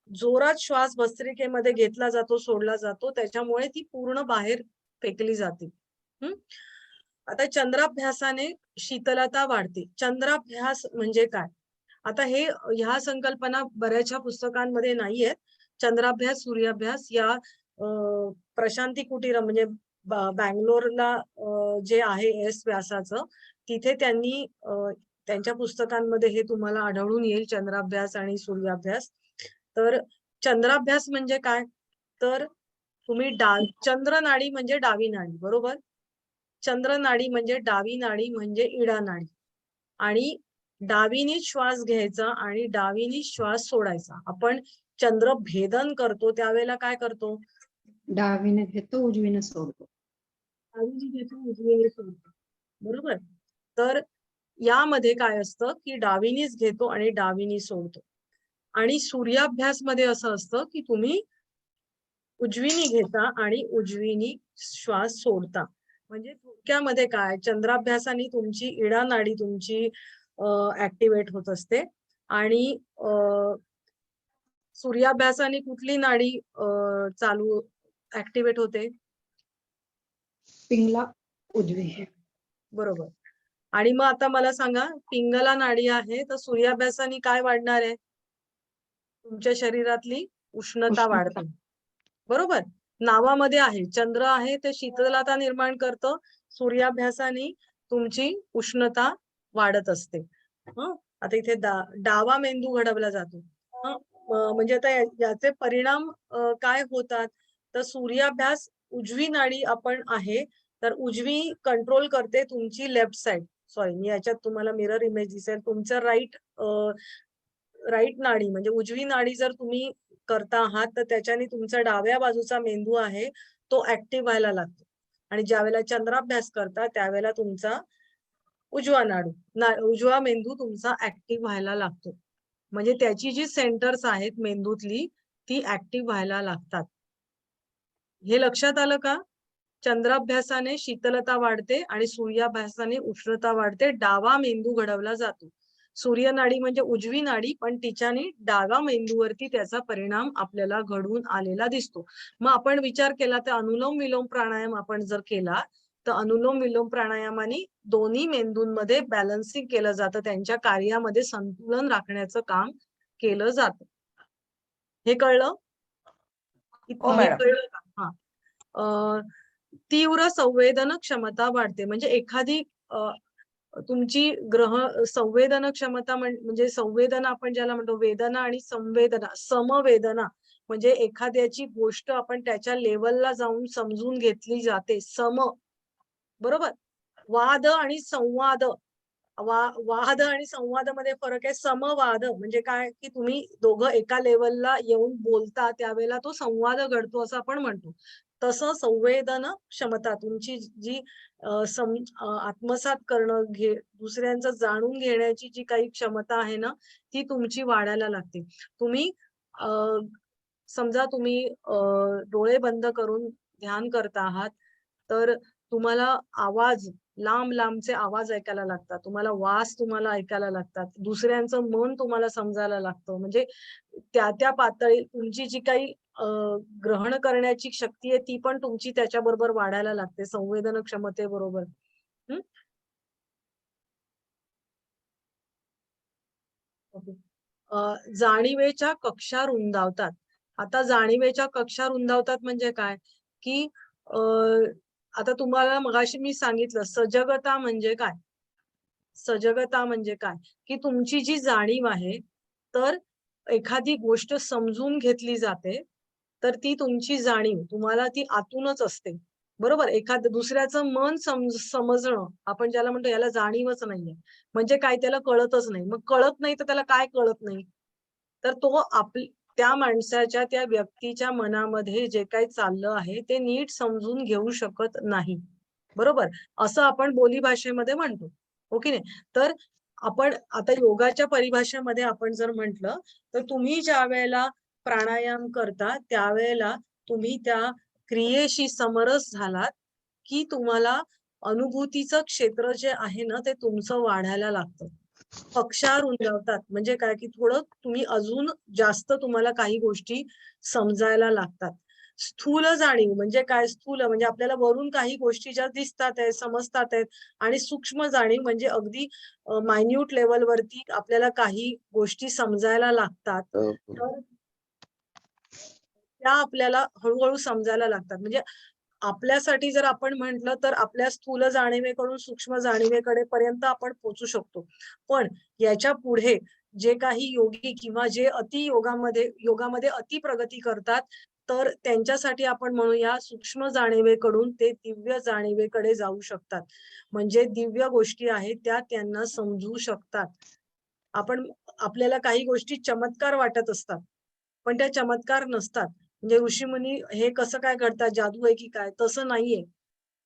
जोरात श्वास भस्त्रिकेमध्ये घेतला जातो, सोडला जातो, त्याच्यामुळे ती पूर्ण बाहेर फेकली जाते। आता चंद्राभ्यासाने शीतलता वाढते। चंद्राभ्यास म्हणजे काय? आता ह्या संकल्पना बऱ्याचशा पुस्तकांमध्ये नाहीयेत। चंद्राभ्यास, सूर्याभ्यास या प्रशांती कुटीरम म्हणजे बंगलोरला जे आहे एस व्यासाचं, तिथे त्यांनी त्यांच्या पुस्तकांमध्ये हे तुम्हाला आढळून येईल, चंद्राभ्यास आणि सूर्याभ्यास। तर चंद्राभ्यास म्हणजे काय? तर तुम्ही चंद्र नाडी म्हणजे डावी नाडी, बरोबर? चंद्र नाडी म्हणजे डावी नाडी म्हणजे इडा नाडी, आणि डावीने श्वास घ्यायचा आणि डावीने श्वास सोडायचा। आपण चंद्र भेदन करतो त्यावेळेला काय करतो? डावीने घेतो उजवीने सोडतो। डावीने घेतो उजवीने सोडतो, बरोबर? तर यामध्ये काय असतं की डावीनेच घेतो आणि डावीने सोडतो। आणि सूर्याभ्यास मध्ये असं असतं की तुम्ही उजवीने घेता आणि उजवीने श्वास सोडता। म्हणजे थोडक्यामध्ये काय, चंद्राभ्यासाने तुमची इडा नाडी तुमची ऍक्टिव्हेट होत असते आणि सूर्याभ्यासाने कुठली नाडी चालू ऍक्टिव्हेट होते? पिंगला उजवी, बरोबर। आणि मग आता मला सांगा, पिंगला नाडी आहे तर सूर्याभ्यासाने काय वाढणार आहे? तुमच्या शरीरातली उष्णता वाढते, बरोबर? नावामध्ये आहे, चंद्र आहे ते शीतलता निर्माण करतं, सूर्याभ्यासाने तुमची उष्णता वाढत असते. आता इथे डावा मेंदू घडवला जातो. म्हणजे आता याचे परिणाम काय होतात, तर सूर्याभ्यास उजवी नाडी आपण आहे, तर उजवी कंट्रोल करते तुमची लेफ्ट साइड. सॉरी, मी याच्यात तुम्हाला मिरर इमेज दिसेल. तुमचं राईट नाडी म्हणजे उजवी नाडी जर तुम्ही करता आहात, तर त्याच्याने तुमचा डाव्या बाजूचा मेंदू आहे तो ऍक्टिव्ह व्हायला लागतो. आणि ज्यावेळेला चंद्राभ्यास करता त्यावेळेला तुमचा उजवा मेंदू तुमचा ऍक्टिव्ह व्हायला लागतो. म्हणजे त्याची जी सेंटर्स आहेत मेंदूतली ती ऍक्टिव्ह व्हायला लागतात. हे लक्षात आलं का? चंद्राभ्यासाने शीतलता वाढते आणि सूर्याभ्यासाने उष्णता वाढते. डावा मेंदू घडवला जातो. सूर्यनाडी म्हणजे उजवी नाडी, पण तिच्याने डाव्या मेंदूवरती त्याचा परिणाम आपल्याला घडून आलेला दिसतो. मग आपण विचार केला तर अनुलोम विलोम प्राणायाम आपण जर केला, तर अनुलोम विलोम प्राणायामाने दोन्ही मेंदूंमध्ये बॅलन्सिंग केलं जातं, त्यांच्या कार्यामध्ये संतुलन राखण्याचं काम केलं जातं. हे कळलं? हो हे मॅडम. कळलं का? हा. तीव्र संवेदन क्षमता वाढते. म्हणजे एखादी तुमची संवेदन क्षमता म्हणजे संवेदना आपण ज्याला म्हणतो, वेदना आणि संवेदना, समवेदना म्हणजे एखाद्याची गोष्ट आपण त्याच्या लेवलला जाऊन समजून घेतली जाते. बरोबर. वाद आणि संवाद, वाद आणि संवादामध्ये फरक आहे. समवाद म्हणजे काय, की तुम्ही दोघं एका लेवलला येऊन बोलता त्यावेळेला तो संवाद घडतो असं आपण म्हणतो. तसं संवेदन क्षमता तुमची जी आत्मसात करणं, दुसऱ्यांचं जाणून घेण्याची जी काही क्षमता आहे ना, ती तुमची वाढायला लागते. तुम्ही समजा तुम्ही डोळे बंद करून ध्यान करता आहात, तर तुम्हाला आवाज, लांब लांबचे आवाज ऐकायला लागतात, तुम्हाला वास तुम्हाला ऐकायला लागतात, दुसऱ्यांचं मन तुम्हाला समजायला लागतं. म्हणजे त्या पातळी तुमची जी काही ग्रहण करण्याची शक्ती आहे ती पण तुमची त्याच्याबरोबर वाढायला लागते संवेदन क्षमतेबरोबर. जाणीवेच्या कक्षा रुंदावतात. आता जाणीवेच्या कक्षा रुंदावतात म्हणजे काय, की आता तुम्हाला मगाशी मी सांगितलं सजगता म्हणजे काय. सजगता म्हणजे काय, की तुमची जी जाणीव आहे, तर एखादी गोष्ट समजून घेतली जाते, तर ती तुमची जाणीव तुम्हाला ती आतूनच असते. बरोबर. दुसऱ्याचं मन समजणं आपण ज्याला म्हणतो याला जाणीवच नाहीये. म्हणजे काय, त्याला कळतच नाही. मग कळत नाही तर त्याला काय कळत नाही, तर तो त्या माणसाच्या, त्या व्यक्तीच्या मनामध्ये जे काही चाललं आहे ते नीट समजून घेऊ शकत नाही. बरोबर. असं आपण बोली भाषेमध्ये म्हणतो. हो की नाही? तर आपण आता योगाच्या परिभाषेमध्ये आपण जर म्हटलं, तर तुम्ही ज्या वेळेला प्राणायाम करता त्यावेळेला तुम्ही त्या क्रियेशी समरस झालात, की तुम्हाला अनुभूतीचं क्षेत्र जे आहे ना ते तुमचं वाढायला लागतं. कक्षा रुंदावतात म्हणजे काय, की थोडं तुम्ही अजून जास्त तुम्हाला काही गोष्टी समजायला लागतात. स्थूल जाणीव म्हणजे काय, स्थूल म्हणजे आपल्याला वरून काही गोष्टी ज्या दिसतात आहेत, समजतात आहेत, आणि सूक्ष्म जाणीव म्हणजे अगदी मायन्यूट लेवलवरती आपल्याला काही गोष्टी समजायला लागतात. तर त्या आपल्याला हळूहळू समजायला लागतात. म्हणजे आपल्यासाठी जर आपण म्हटलं तर आपल्या स्थूल जाणीवेकडून सूक्ष्म जाणीवेकडे पर्यंत आपण पोहोचू शकतो. पण याच्या पुढे जे काही योगी किंवा जे योगामध्ये अति प्रगती करतात, तर त्यांच्यासाठी आपण म्हणूया सूक्ष्म जाणीवेकडून ते दिव्य जाणीवेकडे जाऊ शकतात. म्हणजे दिव्य गोष्टी आहेत त्या त्यांना समजू शकतात. आपल्याला काही गोष्टी चमत्कार वाटत असतात, पण त्या चमत्कार नसतात. म्हणजे ऋषीमुनी हे कसं काय घडतात, जादू आहे की काय, तसं नाहीये.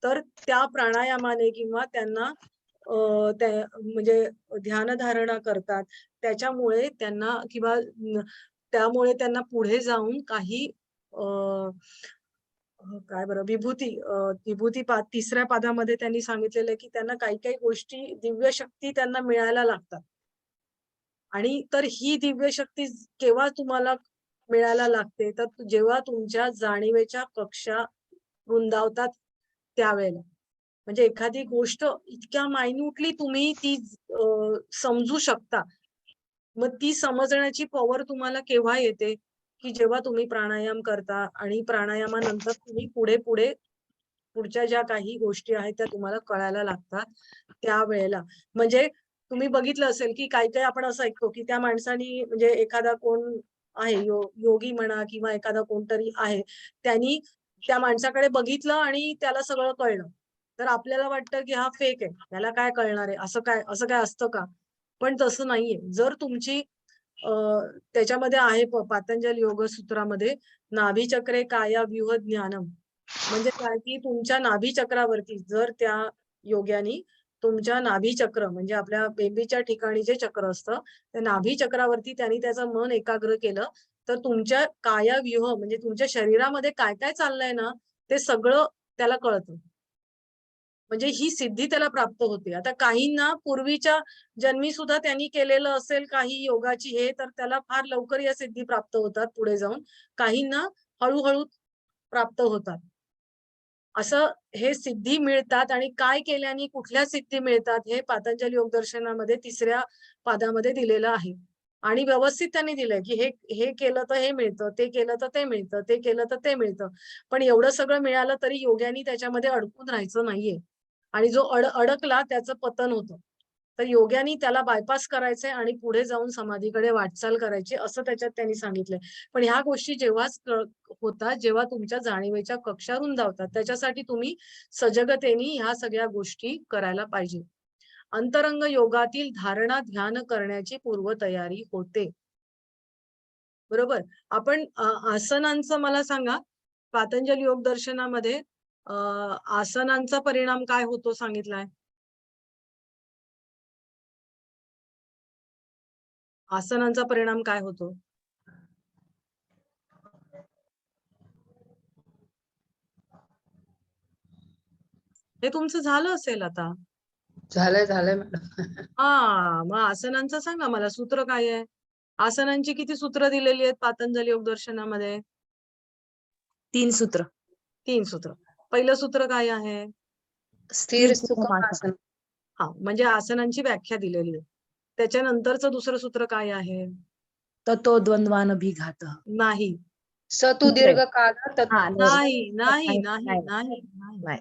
तर त्या प्राणायामाने किंवा त्यांना म्हणजे ध्यानधारणा करतात, त्याच्यामुळे त्यांना किंवा त्यामुळे त्यांना पुढे जाऊन काही काय बरं विभूती तिसऱ्या पादामध्ये त्यांनी सांगितलेलं आहे, की त्यांना काही काही गोष्टी दिव्य शक्ती त्यांना मिळायला लागतात. आणि तर ही दिव्य शक्ती केव्हा तुम्हाला मिळायला लागते, तर जेव्हा तुमच्या जाणीवेच्या कक्षा रुंदावतात त्यावेळेला. म्हणजे एखादी गोष्ट इतक्या मायन्यूटली तुम्ही ती समजू शकता. मग ती समजण्याची पॉवर तुम्हाला केव्हा येते, की जेव्हा तुम्ही प्राणायाम करता आणि प्राणायामानंतर तुम्ही पुढे पुढच्या ज्या काही गोष्टी आहेत त्या तुम्हाला कळायला लागतात त्यावेळेला. म्हणजे तुम्ही बघितलं असेल की काही आपण असं ऐकतो की त्या माणसानी म्हणजे एखादा कोण आहे योगी म्हणा किंवा एखादा कोणतरी आहे, त्यांनी त्या माणसाकडे बघितलं आणि त्याला सगळं कळलं. तर आपल्याला वाटतं की हा फेक आहे, त्याला काय कळणार आहे, असं काय असतं का? पण तसं नाहीये. जर तुमची त्याच्यामध्ये आहे पातंजल योग सूत्रामध्ये नाभीचक्रे काया व्यूह ज्ञानम, म्हणजे काय की तुमच्या नाभी चक्रावरती जर त्या योग्यानी तुमच्या नाभी चक्र म्हणजे आपल्या बेंबीच्या ठिकाणी जे चक्र असतं त्या नाभी चक्रावरती त्यांनी त्याचं मन एकाग्र केलं तर तुमच्या कायाव्यूह म्हणजे तुमच्या शरीरामध्ये काय काय चाललंय ना ते सगळं त्याला कळतं. म्हणजे ही सिद्धी त्याला प्राप्त होते. आता काहींना पूर्वीच्या जन्मी सुद्धा त्यांनी केलेलं असेल काही योगाची हे तर त्याला फार लवकर या सिद्धी प्राप्त होतात पुढे जाऊन. काहींना हळूहळू प्राप्त होतात. असं हे सिद्धी मिळतात आणि काय केल्याने कुठल्या सिद्धी मिळतात हे पातंजल योग दर्शनामध्ये 3ऱ्या पादामध्ये दिलेलं आहे. आणि व्यवस्थित त्यांनी दिलंय की हे केलं तर हे मिळतं, ते केलं तर ते मिळतं, ते केलं तर ते मिळतं. पण एवढं सगळं मिळालं तरी योग्यानी त्याच्यामध्ये अडकून राहायचं नाहीये. आणि जो अडकला त्याचं पतन होतं. तर योग्यानी त्याला बायपास करायचंय आणि पुढे जाऊन समाधीकडे वाटचाल करायची असं त्याच्यात त्यांनी सांगितलंय. पण ह्या गोष्टी जेव्हाच होतात जेव्हा तुमच्या जाणीवेच्या कक्षा रुंदावतात. त्याच्यासाठी तुम्ही सजगतेने ह्या सगळ्या गोष्टी करायला पाहिजे. अंतरंग योगातील धारणा ध्यान करण्याची पूर्वतयारी होते. बरोबर. आपण आसनांचं मला सांगा, पातंजल योग दर्शनामध्ये आसनांचा परिणाम काय होतो सांगितलाय? आसनांचा परिणाम काय होतो? हे तुमचं झालं असेल आता. झालंय मॅडम. मग आसनांचं सांगा मला सूत्र काय आहे? आसनांची किती सूत्र दिलेली आहेत पातंजल योग दर्शनामध्ये? 3 सूत्र. 3 सूत्र. पहिलं सूत्र काय आहे? स्थिर सुखम आसन. म्हणजे आसनांची व्याख्या दिलेली आहे. त्याच्यानंतरचं दुसरं सूत्र काय आहे? ततो द्वंद्वानभिघात. नाही. सतु दीर्घ काल नाही.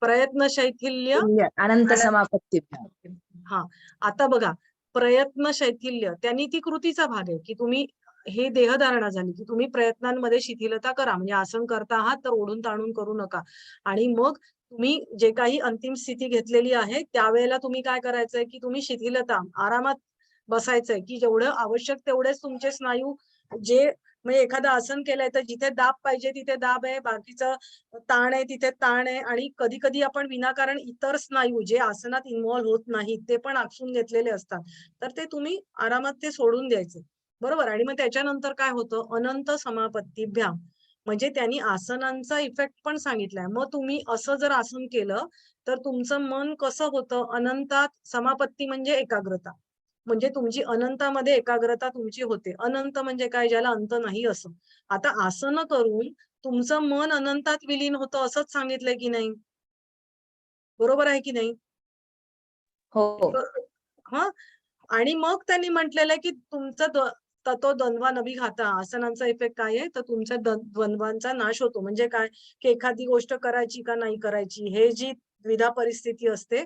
प्रयत्न शैथिल्य अनंत समापत्ती. आता बघा प्रयत्न शैथिल्य त्यांनी ती कृतीचा भाग आहे की तुम्ही हे देहधारणा झाली की तुम्ही प्रयत्नांमध्ये शिथिलता करा. म्हणजे आसन करता आहात तर ओढून ताणून करू नका. आणि मग तुम्ही जे काही अंतिम स्थिती घेतलेली आहे त्यावेळेला तुम्ही काय करायचंय की तुम्ही शिथिलता आरामात बसायचंय की जेवढं आवश्यक तेवढेच तुमचे स्नायू जे म्हणजे एखादं आसन केलंय तर जिथे दाब पाहिजे तिथे दाब आहे, बाकीचं ताण आहे तिथे ताण आहे. आणि कधी कधी आपण विनाकारण इतर स्नायू जे आसनात इन्व्हॉल्व्ह होत नाहीत ते पण आखसून घेतलेले असतात. तर ते तुम्ही आरामात ते सोडून द्यायचे. बरोबर. आणि मग त्याच्यानंतर काय होतं अनंत समापत्तीभ्याम म्हणजे त्यांनी आसनांचा इफेक्ट पण सांगितलाय. मग तुम्ही असं जर आसन केलं तर तुमचं मन कसं होतं अनंतात. समापत्ती म्हणजे एकाग्रता. म्हणजे तुमची अनंतामध्ये एकाग्रता तुमची होते. अनंत म्हणजे काय ज्याला अंत नाही असं. आता आसन करून तुमचं मन अनंतात विलीन होतं असंच सांगितलंय की नाही? बरोबर आहे की नाही? हो. हा. आणि मग त्यांनी म्हटलेलं आहे की तुमचं ततो द्वंद्वा नभिघाता आसनांचा इफेक्ट काय आहे तर तुमच्या द्वंद्वांचा नाश होतो. म्हणजे काय की एखादी गोष्ट करायची का नाही करायची हे जी द्विधा परिस्थिती असते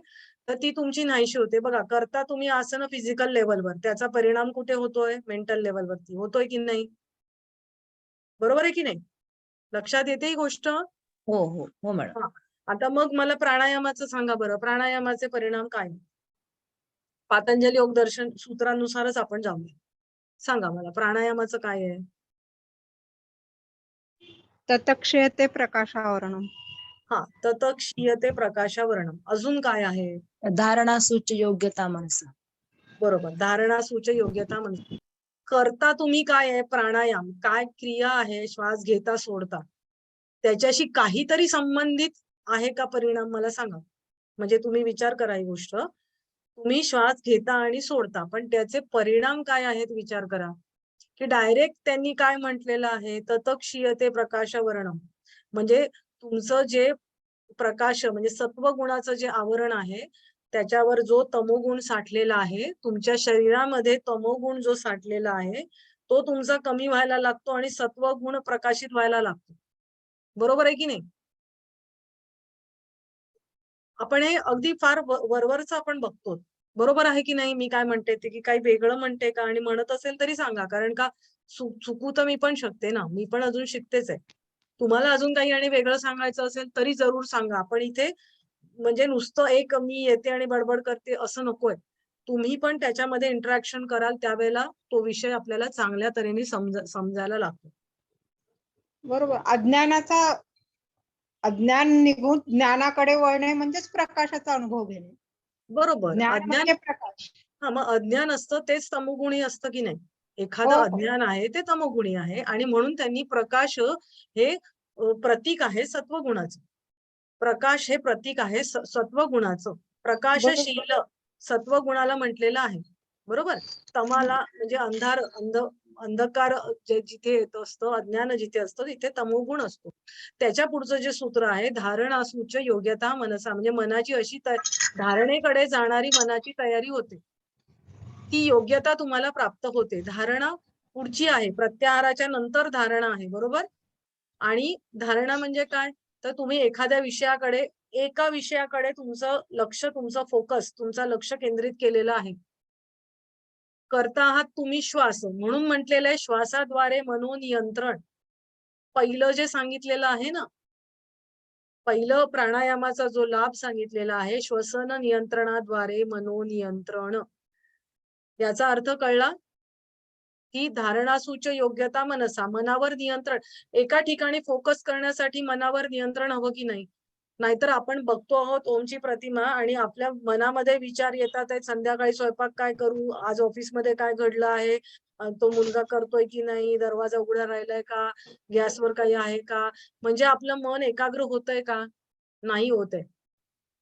तर ती तुमची नाहीशी होते. बघा करता तुम्ही आसन फिजिकल लेवलवर त्याचा परिणाम कुठे होतोय? मेंटल लेवलवरती होतोय की नाही? बरोबर आहे की नाही? लक्षात येते ही गोष्ट? हो मॅडम. आता मग मला प्राणायामाचं सांगा बरं. प्राणायामाचे परिणाम काय? पातंजल योग दर्शन सूत्रानुसारच आपण जाऊया. सांगा मला प्राणायामाचं काय आहे? ततक्षयते प्रकाशावरणम. तत क्षीयते प्रकाशावरणम. अजून काय आहे? धारणा सूच योग्यता मनस. बरोबर. धारणा सूच योग्यता मनस. करता तुम्ही काय आहे प्राणायाम काय क्रिया आहे श्वास घेता सोडता त्याच्याशी काहीतरी संबंधित आहे का परिणाम मला सांगा. म्हणजे तुम्ही विचार करा ही गोष्ट. तुम्ही श्वास घेता आणि सोडता पण त्याचे परिणाम काय आहेत विचार करा. की डायरेक्ट त्यांनी काय म्हटलेलं आहे ततक्षीयते प्रकाशवर्णम म्हणजे तुमचं जे प्रकाश म्हणजे सत्व गुणाचं जे आवरण आहे त्याच्यावर जो तमोगुण साठलेला आहे तुमच्या शरीरामध्ये तमोगुण जो साठलेला आहे तो तुमचा कमी व्हायला लागतो आणि सत्व गुण प्रकाशित व्हायला लागतो. बरोबर आहे की नाही? आपण हे अगदी फार वरवरच आपण बघतो. बरोबर आहे की नाही? मी काय म्हणते ते, की काही वेगळं म्हणते का? आणि म्हणत असेल तरी सांगा, कारण का चुकू तर मी पण शकते ना, मी पण अजून शिकतेच आहे. तुम्हाला अजून काही आणि वेगळं सांगायचं असेल तरी जरूर सांगा. आपण इथे म्हणजे नुसतं एक मी येते आणि बडबड करते असं नकोय. तुम्ही पण त्याच्यामध्ये इंटरॅक्शन कराल, त्यावेळेला तो विषय आपल्याला चांगल्या तऱ्हेने समजायला लागतो. बरोबर. अज्ञान निघून ज्ञानाकडे वळणे म्हणजेच प्रकाशाचा अनुभव घेणे. बरोबर. ज्ञान अज्ञान म्हणजे प्रकाश. मग अज्ञान असतं तेच तमोगुणी असतं की नाही? हो, एखादं हो. अज्ञान आहे ते तमोगुणी आहे आणि म्हणून त्यांनी प्रकाश हे प्रतीक आहे सत्वगुणाचं. प्रकाश हे प्रतीक आहे सत्वगुणाचं. प्रकाशशील सत्वगुणाला म्हटलेलं आहे. बरोबर? तमाला म्हणजे अंधकार जिथे येत असतं, अज्ञान जिथे असतं तिथे तमोगुण असतो. त्याच्या पुढचं जे सूत्र आहे, धारणासूच योग्यता मनसा, म्हणजे मनाची अशी धारणेकडे जाणारी मनाची तयारी होते. ती योग्यता तुम्हाला प्राप्त होते. धारणा पुढची आहे, प्रत्याहाराच्या नंतर धारणा आहे. बरोबर? आणि धारणा म्हणजे काय? तर तुम्ही एखाद्या विषयाकडे, एका विषयाकडे तुमचं लक्ष, तुमचं फोकस, तुमचं लक्ष केंद्रित केलेलं आहे. करता आहात तुम्ही श्वास, म्हणून म्हटलेलं आहे श्वासाद्वारे मनोनियंत्रण. पहिलं जे सांगितलेलं आहे ना, पहिलं प्राणायामाचा जो लाभ सांगितलेला आहे, श्वसन नियंत्रणाद्वारे मनोनियंत्रण. याचा अर्थ कळला? की धारणासूच योग्यता मनसा, मनावर नियंत्रण. एका ठिकाणी फोकस करण्यासाठी मनावर नियंत्रण हवं की नाही? नाहीतर आपण बघतो आहोत ओमची प्रतिमा आणि आपल्या मनामध्ये विचार येतात आहेत, संध्याकाळी स्वयंपाक काय करू, आज ऑफिसमध्ये काय घडलं आहे, तो मुलगा करतोय की नाही, दरवाजा उघडा राहिलाय का, गॅसवर काही आहे का, म्हणजे आपलं मन एकाग्र होतंय का? नाही होतंय.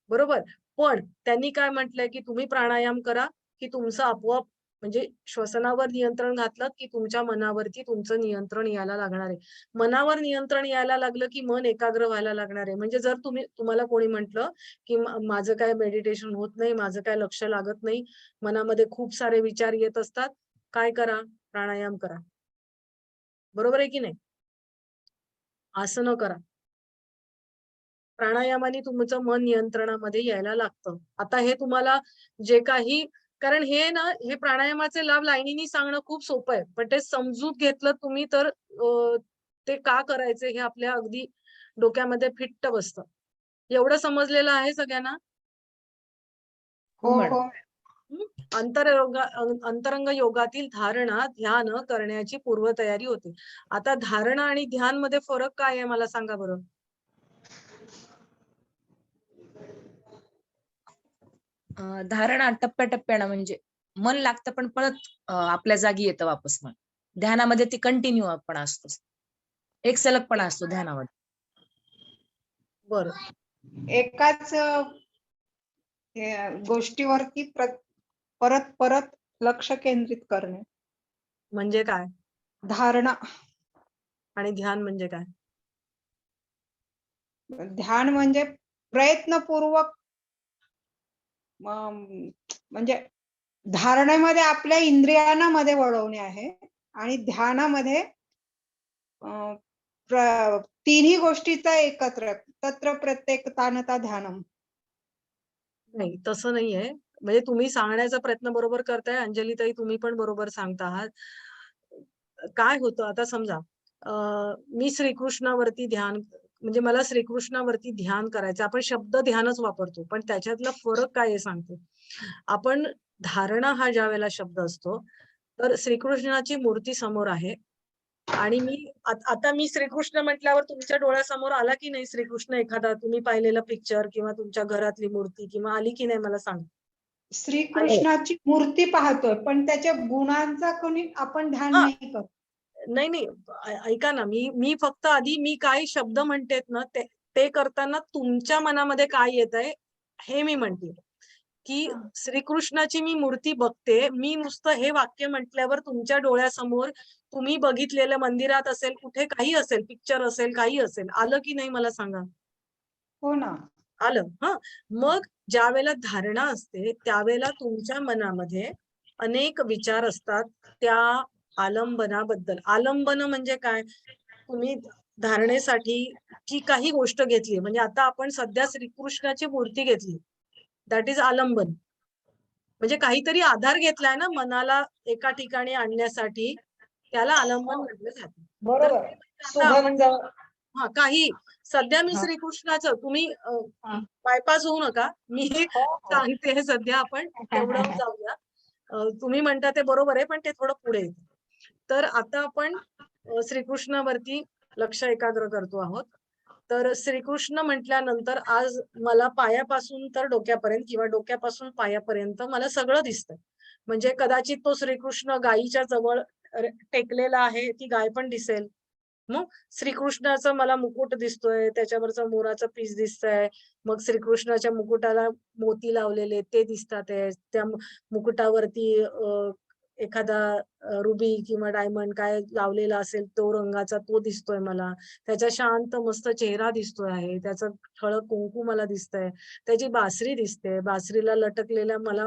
बरोबर? पण त्यांनी काय म्हटलंय, की तुम्ही प्राणायाम करा, की तुमचं आपोआप, म्हणजे श्वसनावर नियंत्रण घातलं, की तुमच्या मनावरती तुमचं नियंत्रण यायला लागणार आहे. मनावर नियंत्रण यायला लागलं, की मन एकाग्र व्हायला लागणार आहे. म्हणजे जर तुम्हाला कोणी म्हटलं, की माझं काय मेडिटेशन होत नाही, माझं काय लक्ष लागत नाही, मनामध्ये खूप सारे विचार येत असतात, काय करा? प्राणायाम करा. बरोबर आहे की नाही? आसनं करा. प्राणायामाने तुमचं मन नियंत्रणामध्ये यायला लागतं. आता हे तुम्हाला जे काही, कारण हे ना, हे प्राणायामाचे लाभ लाईनीनी सांगणं खूप सोपं आहे. पण ते समजून घेतलं तुम्ही तर ते का करायचे हे आपल्या अगदी डोक्यामध्ये फिट्ट बसतं. एवढं समजलेलं आहे सगळ्यांना? हो हो, मॅडम. हो. अंतरंग योगातील धारणा, ध्यान करण्याची पूर्वतयारी होते. आता धारणा आणि ध्यान मध्ये फरक काय आहे मला सांगा बरं? धारणा टप्प्याटप्प्यानं, म्हणजे मन लागतं पण परत आपल्या जागी येतं वापस मन. ध्यानामध्ये ती कंटिन्यू आपण असतो, एक सलगपणा असतो ध्यानामध्ये. बरं. एकाच गोष्टीवरती परत परत लक्ष केंद्रित करणे. म्हणजे काय? धारणा. आणि ध्यान म्हणजे काय? ध्यान म्हणजे प्रयत्नपूर्वक म्हणजे धारणेमध्ये आपल्या इंद्रियांना मध्ये वळवणे आहे आणि ध्यानामध्ये तिन्ही गोष्टीचा एकत्र, तत्र प्रत्येक तानता ध्यानम. नाही, तसं नाहीये. म्हणजे तुम्ही सांगण्याचा प्रयत्न बरोबर करताय अंजलीताई, तुम्ही पण बरोबर सांगता आहात. काय होतं आता समजा, मी श्रीकृष्णावरती ध्यान, म्हणजे मला श्रीकृष्णावरती ध्यान करायचं. आपण शब्द ध्यानच वापरतो, पण त्याच्यातला फरक काय आहे सांगते. आपण धारणा हा ज्या वेळेला शब्द असतो, तर श्रीकृष्णाची मूर्ती समोर आहे आणि आता मी श्रीकृष्ण म्हटल्यावर तुमच्या डोळ्यासमोर आला की नाही श्रीकृष्ण, एखादा तुम्ही पाहिलेला पिक्चर किंवा तुमच्या घरातली मूर्ती किंवा आली की नाही मला सांग. श्रीकृष्णाची मूर्ती पाहतोय पण त्याच्या गुणांचा कोणी आपण ध्यान नाही करत. नाही, ऐका ना, मी फक्त आधी मी काय शब्द म्हणतेत ना, ते करताना तुमच्या मनामध्ये काय येत आहे हे मी म्हणते, की श्रीकृष्णाची मी मूर्ती बघते. मी नुसतं हे वाक्य म्हटल्यावर तुमच्या डोळ्यासमोर तुम्ही बघितलेलं मंदिरात असेल, कुठे काही असेल, पिक्चर असेल, काही असेल, आलं की नाही मला सांगा. हो ना. आलं. मग ज्या वेळेला धारणा असते त्यावेळेला तुमच्या मनामध्ये अनेक विचार असतात त्या आलंबनाबद्दल. आलंबन म्हणजे काय? तुम्ही धारणेसाठी जी काही गोष्ट घेतली, म्हणजे आता आपण सध्या श्रीकृष्णाची मूर्ती घेतली, दॅट इज आलंबन. म्हणजे काहीतरी आधार घेतलाय ना मनाला एका ठिकाणी आणण्यासाठी, त्याला आलंबन म्हटलं जातं. तर बरोबर. ते म्हणजे आता आपण सुगंध. हा काही सध्या मी हा. श्रीकृष्णाचं तुम्ही हा. बायपास होऊ नका, मी हो, हो. सांगते सध्या आपण तेवढं जाऊया. तुम्ही म्हणता ते बरोबर आहे, पण ते थोडं पुढे येतं. तर आता आपण श्रीकृष्णावरती लक्ष एकाग्र करतो आहोत. तर श्रीकृष्ण म्हटल्यानंतर आज मला पायापासून तर डोक्यापर्यंत किंवा डोक्यापासून पायापर्यंत मला सगळं दिसतंय. म्हणजे कदाचित तो श्रीकृष्ण गायीच्या जवळ टेकलेला आहे, ती गाय पण दिसेल. मग श्रीकृष्णाचा मला मुकुट दिसतोय, त्याच्यावरचा मोराचा पीस दिसतंय. मग श्रीकृष्णाच्या मुकुटाला मोती लावलेले ते दिसतात आहे. त्या मुकुटावरती एखादा रुबी किंवा डायमंड काय लावलेला असेल तो रंगाचा तो दिसतोय मला. त्याचा शांत मस्त चेहरा दिसतोय आहे. त्याचं ठळक कुंकू मला दिसतंय. त्याची बासरी दिसते. बासरीला लटकलेल्या मला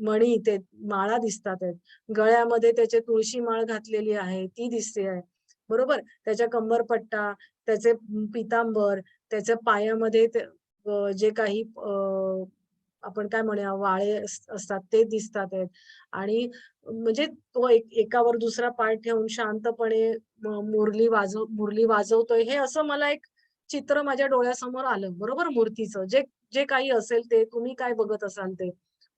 मणी ते माळा दिसतात आहेत. गळ्यामध्ये त्याचे तुळशी माळ घातलेली आहे ती दिसते आहे. बरोबर? त्याच्या कंबरपट्टा, त्याचे पितांबर, त्याच्या पायामध्ये जे काही आपण काय म्हणूया वाळे असतात ते दिसतात आहेत. आणि म्हणजे तो एकावर दुसरा पाय ठेवून शांतपणे मुरली वाजवतोय हे असं मला एक चित्र माझ्या डोळ्यासमोर आलं. बरोबर? मूर्तीचं जे जे काही असेल ते तुम्ही काय बघत असाल ते.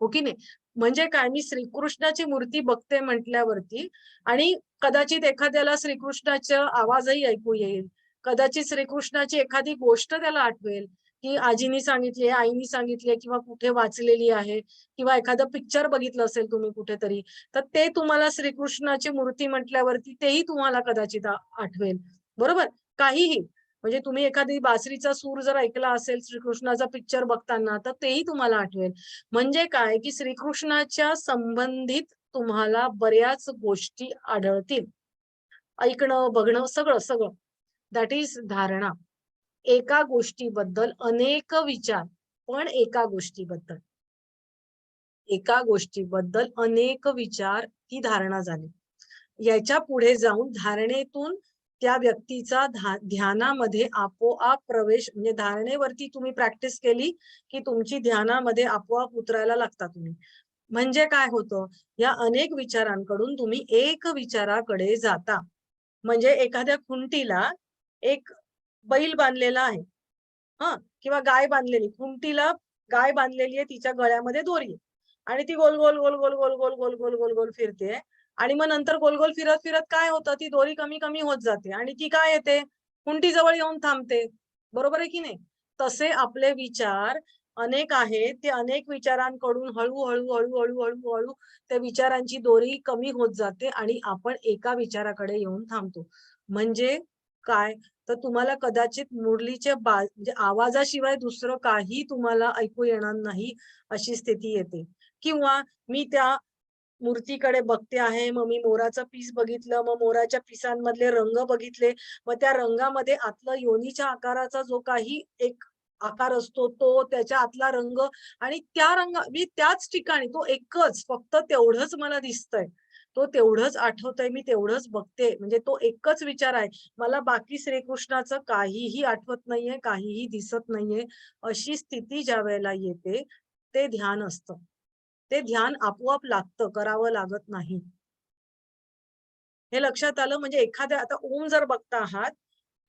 हो की नाही? म्हणजे काय मी श्रीकृष्णाची मूर्ती बघते म्हटल्यावरती आणि कदाचित एखाद्याला श्रीकृष्णाचा आवाजही ऐकू येईल. कदाचित श्रीकृष्णाची एखादी गोष्ट त्याला आठवेल, की आजीनी सांगितली आहे, आईनी सांगितली आहे किंवा कुठे वाचलेली आहे किंवा एखादं पिक्चर बघितलं असेल तुम्ही कुठेतरी. तर ते तुम्हाला श्रीकृष्णाची मूर्ती म्हटल्यावरती तेही तुम्हाला कदाचित आठवेल. बरोबर? काहीही. म्हणजे तुम्ही एखादी बासरीचा सूर जर ऐकला असेल श्रीकृष्णाचा पिक्चर बघताना तर तेही तुम्हाला आठवेल. म्हणजे काय की श्रीकृष्णाच्या संबंधित तुम्हाला बऱ्याच गोष्टी आढळतील. ऐकणं, बघणं सगळं. दॅट इज धारणा. एका गोष्टीबद्दल अनेक विचार, पण एका गोष्टीबद्दल. एका गोष्टीबद्दल अनेक विचार ही धारणा झाली. याच्या पुढे जाऊन धारणेतून त्या व्यक्तीचा ध्यानामध्ये आपोआप प्रवेश म्हणजे धारणेवरती तुम्ही प्रॅक्टिस केली की तुमची ध्यानामध्ये आपोआप उतरायला लागता तुम्ही. म्हणजे काय होतं या अनेक विचारांकडून तुम्ही एक विचाराकडे जाता. म्हणजे एखाद्या खुंटीला एक बैल बांधलेला आहे किंवा गाय बांधलेली खुंटीला गाय बांधलेली आहे तिच्या गळ्यामध्ये दोरी आहे आणि ती गोल गोल गोल गोल गोल गोल गोल गोल गोल गोल फिरते आणि मग नंतर गोल गोल फिरत फिरत काय होतं ती दोरी कमी कमी होत जाते आणि ती काय येते खुंटीजवळ येऊन थांबते. बरोबर आहे की नाही? तसे आपले विचार अनेक आहेत ते अनेक विचारांकडून हळूहळू हळूहळू हळूहळू त्या विचारांची दोरी कमी होत जाते आणि आपण एका विचाराकडे येऊन थांबतो. म्हणजे काय तर तुम्हाला कदाचित मुरलीच्या म्हणजे आवाजाशिवाय दुसरं काही तुम्हाला ऐकू येणार नाही अशी स्थिती येते. किंवा मी त्या मूर्तीकडे बघते आहे मग मी मोराचं पीस बघितलं मग मोराच्या पिसांमधले रंग बघितले मग त्या रंगामध्ये आतलं योनीच्या आकाराचा जो काही एक आकार असतो तो त्याच्या आतला रंग आणि त्या मी त्याच ठिकाणी तो एकच फक्त तेवढंच मला दिसतंय. तो तेवढंच आठवतंय मी तेवढंच बघते म्हणजे तो एकच विचार आहे. मला बाकी श्रीकृष्णाचं काहीही आठवत नाहीये, काहीही दिसत नाहीये. अशी स्थिती ज्या वेळेला येते ते ध्यान असतं. ते ध्यान आपोआप लागतं, करावं लागत नाही. हे लक्षात आलं म्हणजे एखाद्या आता ओम जर बघता आहात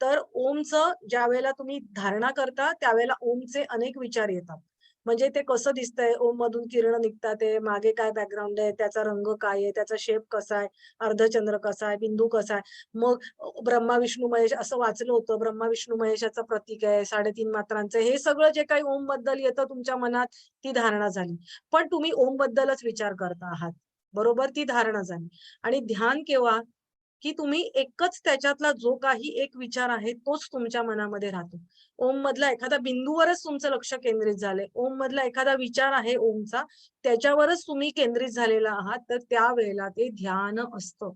तर ओमचं ज्या वेळेला तुम्ही धारणा करता त्यावेळेला ओमचे अनेक विचार येतात. म्हणजे ते कसं दिसतंय ओम मधून किरण निघतात आहे मागे काय बॅकग्राऊंड आहे त्याचा रंग काय आहे त्याचा शेप कसा आहे अर्धचंद्र कसा आहे बिंदू कसा आहे मग ब्रह्मा विष्णू महेश असं वाचलं होतं ब्रह्मा विष्णू महेशाचं प्रतीक आहे 3.5 मात्रांचं हे सगळं जे काही ओम बद्दल येतं तुमच्या मनात ती धारणा झाली. पण तुम्ही ओम बद्दलच विचार करता आहात. बरोबर ती धारणा झाली. आणि ध्यान केव्हा की तुम्ही एकच त्याच्यातला जो काही एक विचार आहे तोच तुमच्या मनामध्ये राहतो. ओम मधला एखादा बिंदूवरच तुमचं लक्ष केंद्रित झालंय. ओम मधला एखादा विचार आहे ओमचा त्याच्यावरच तुम्ही केंद्रित झालेला आहात तर त्यावेळेला ते ध्यान असतं.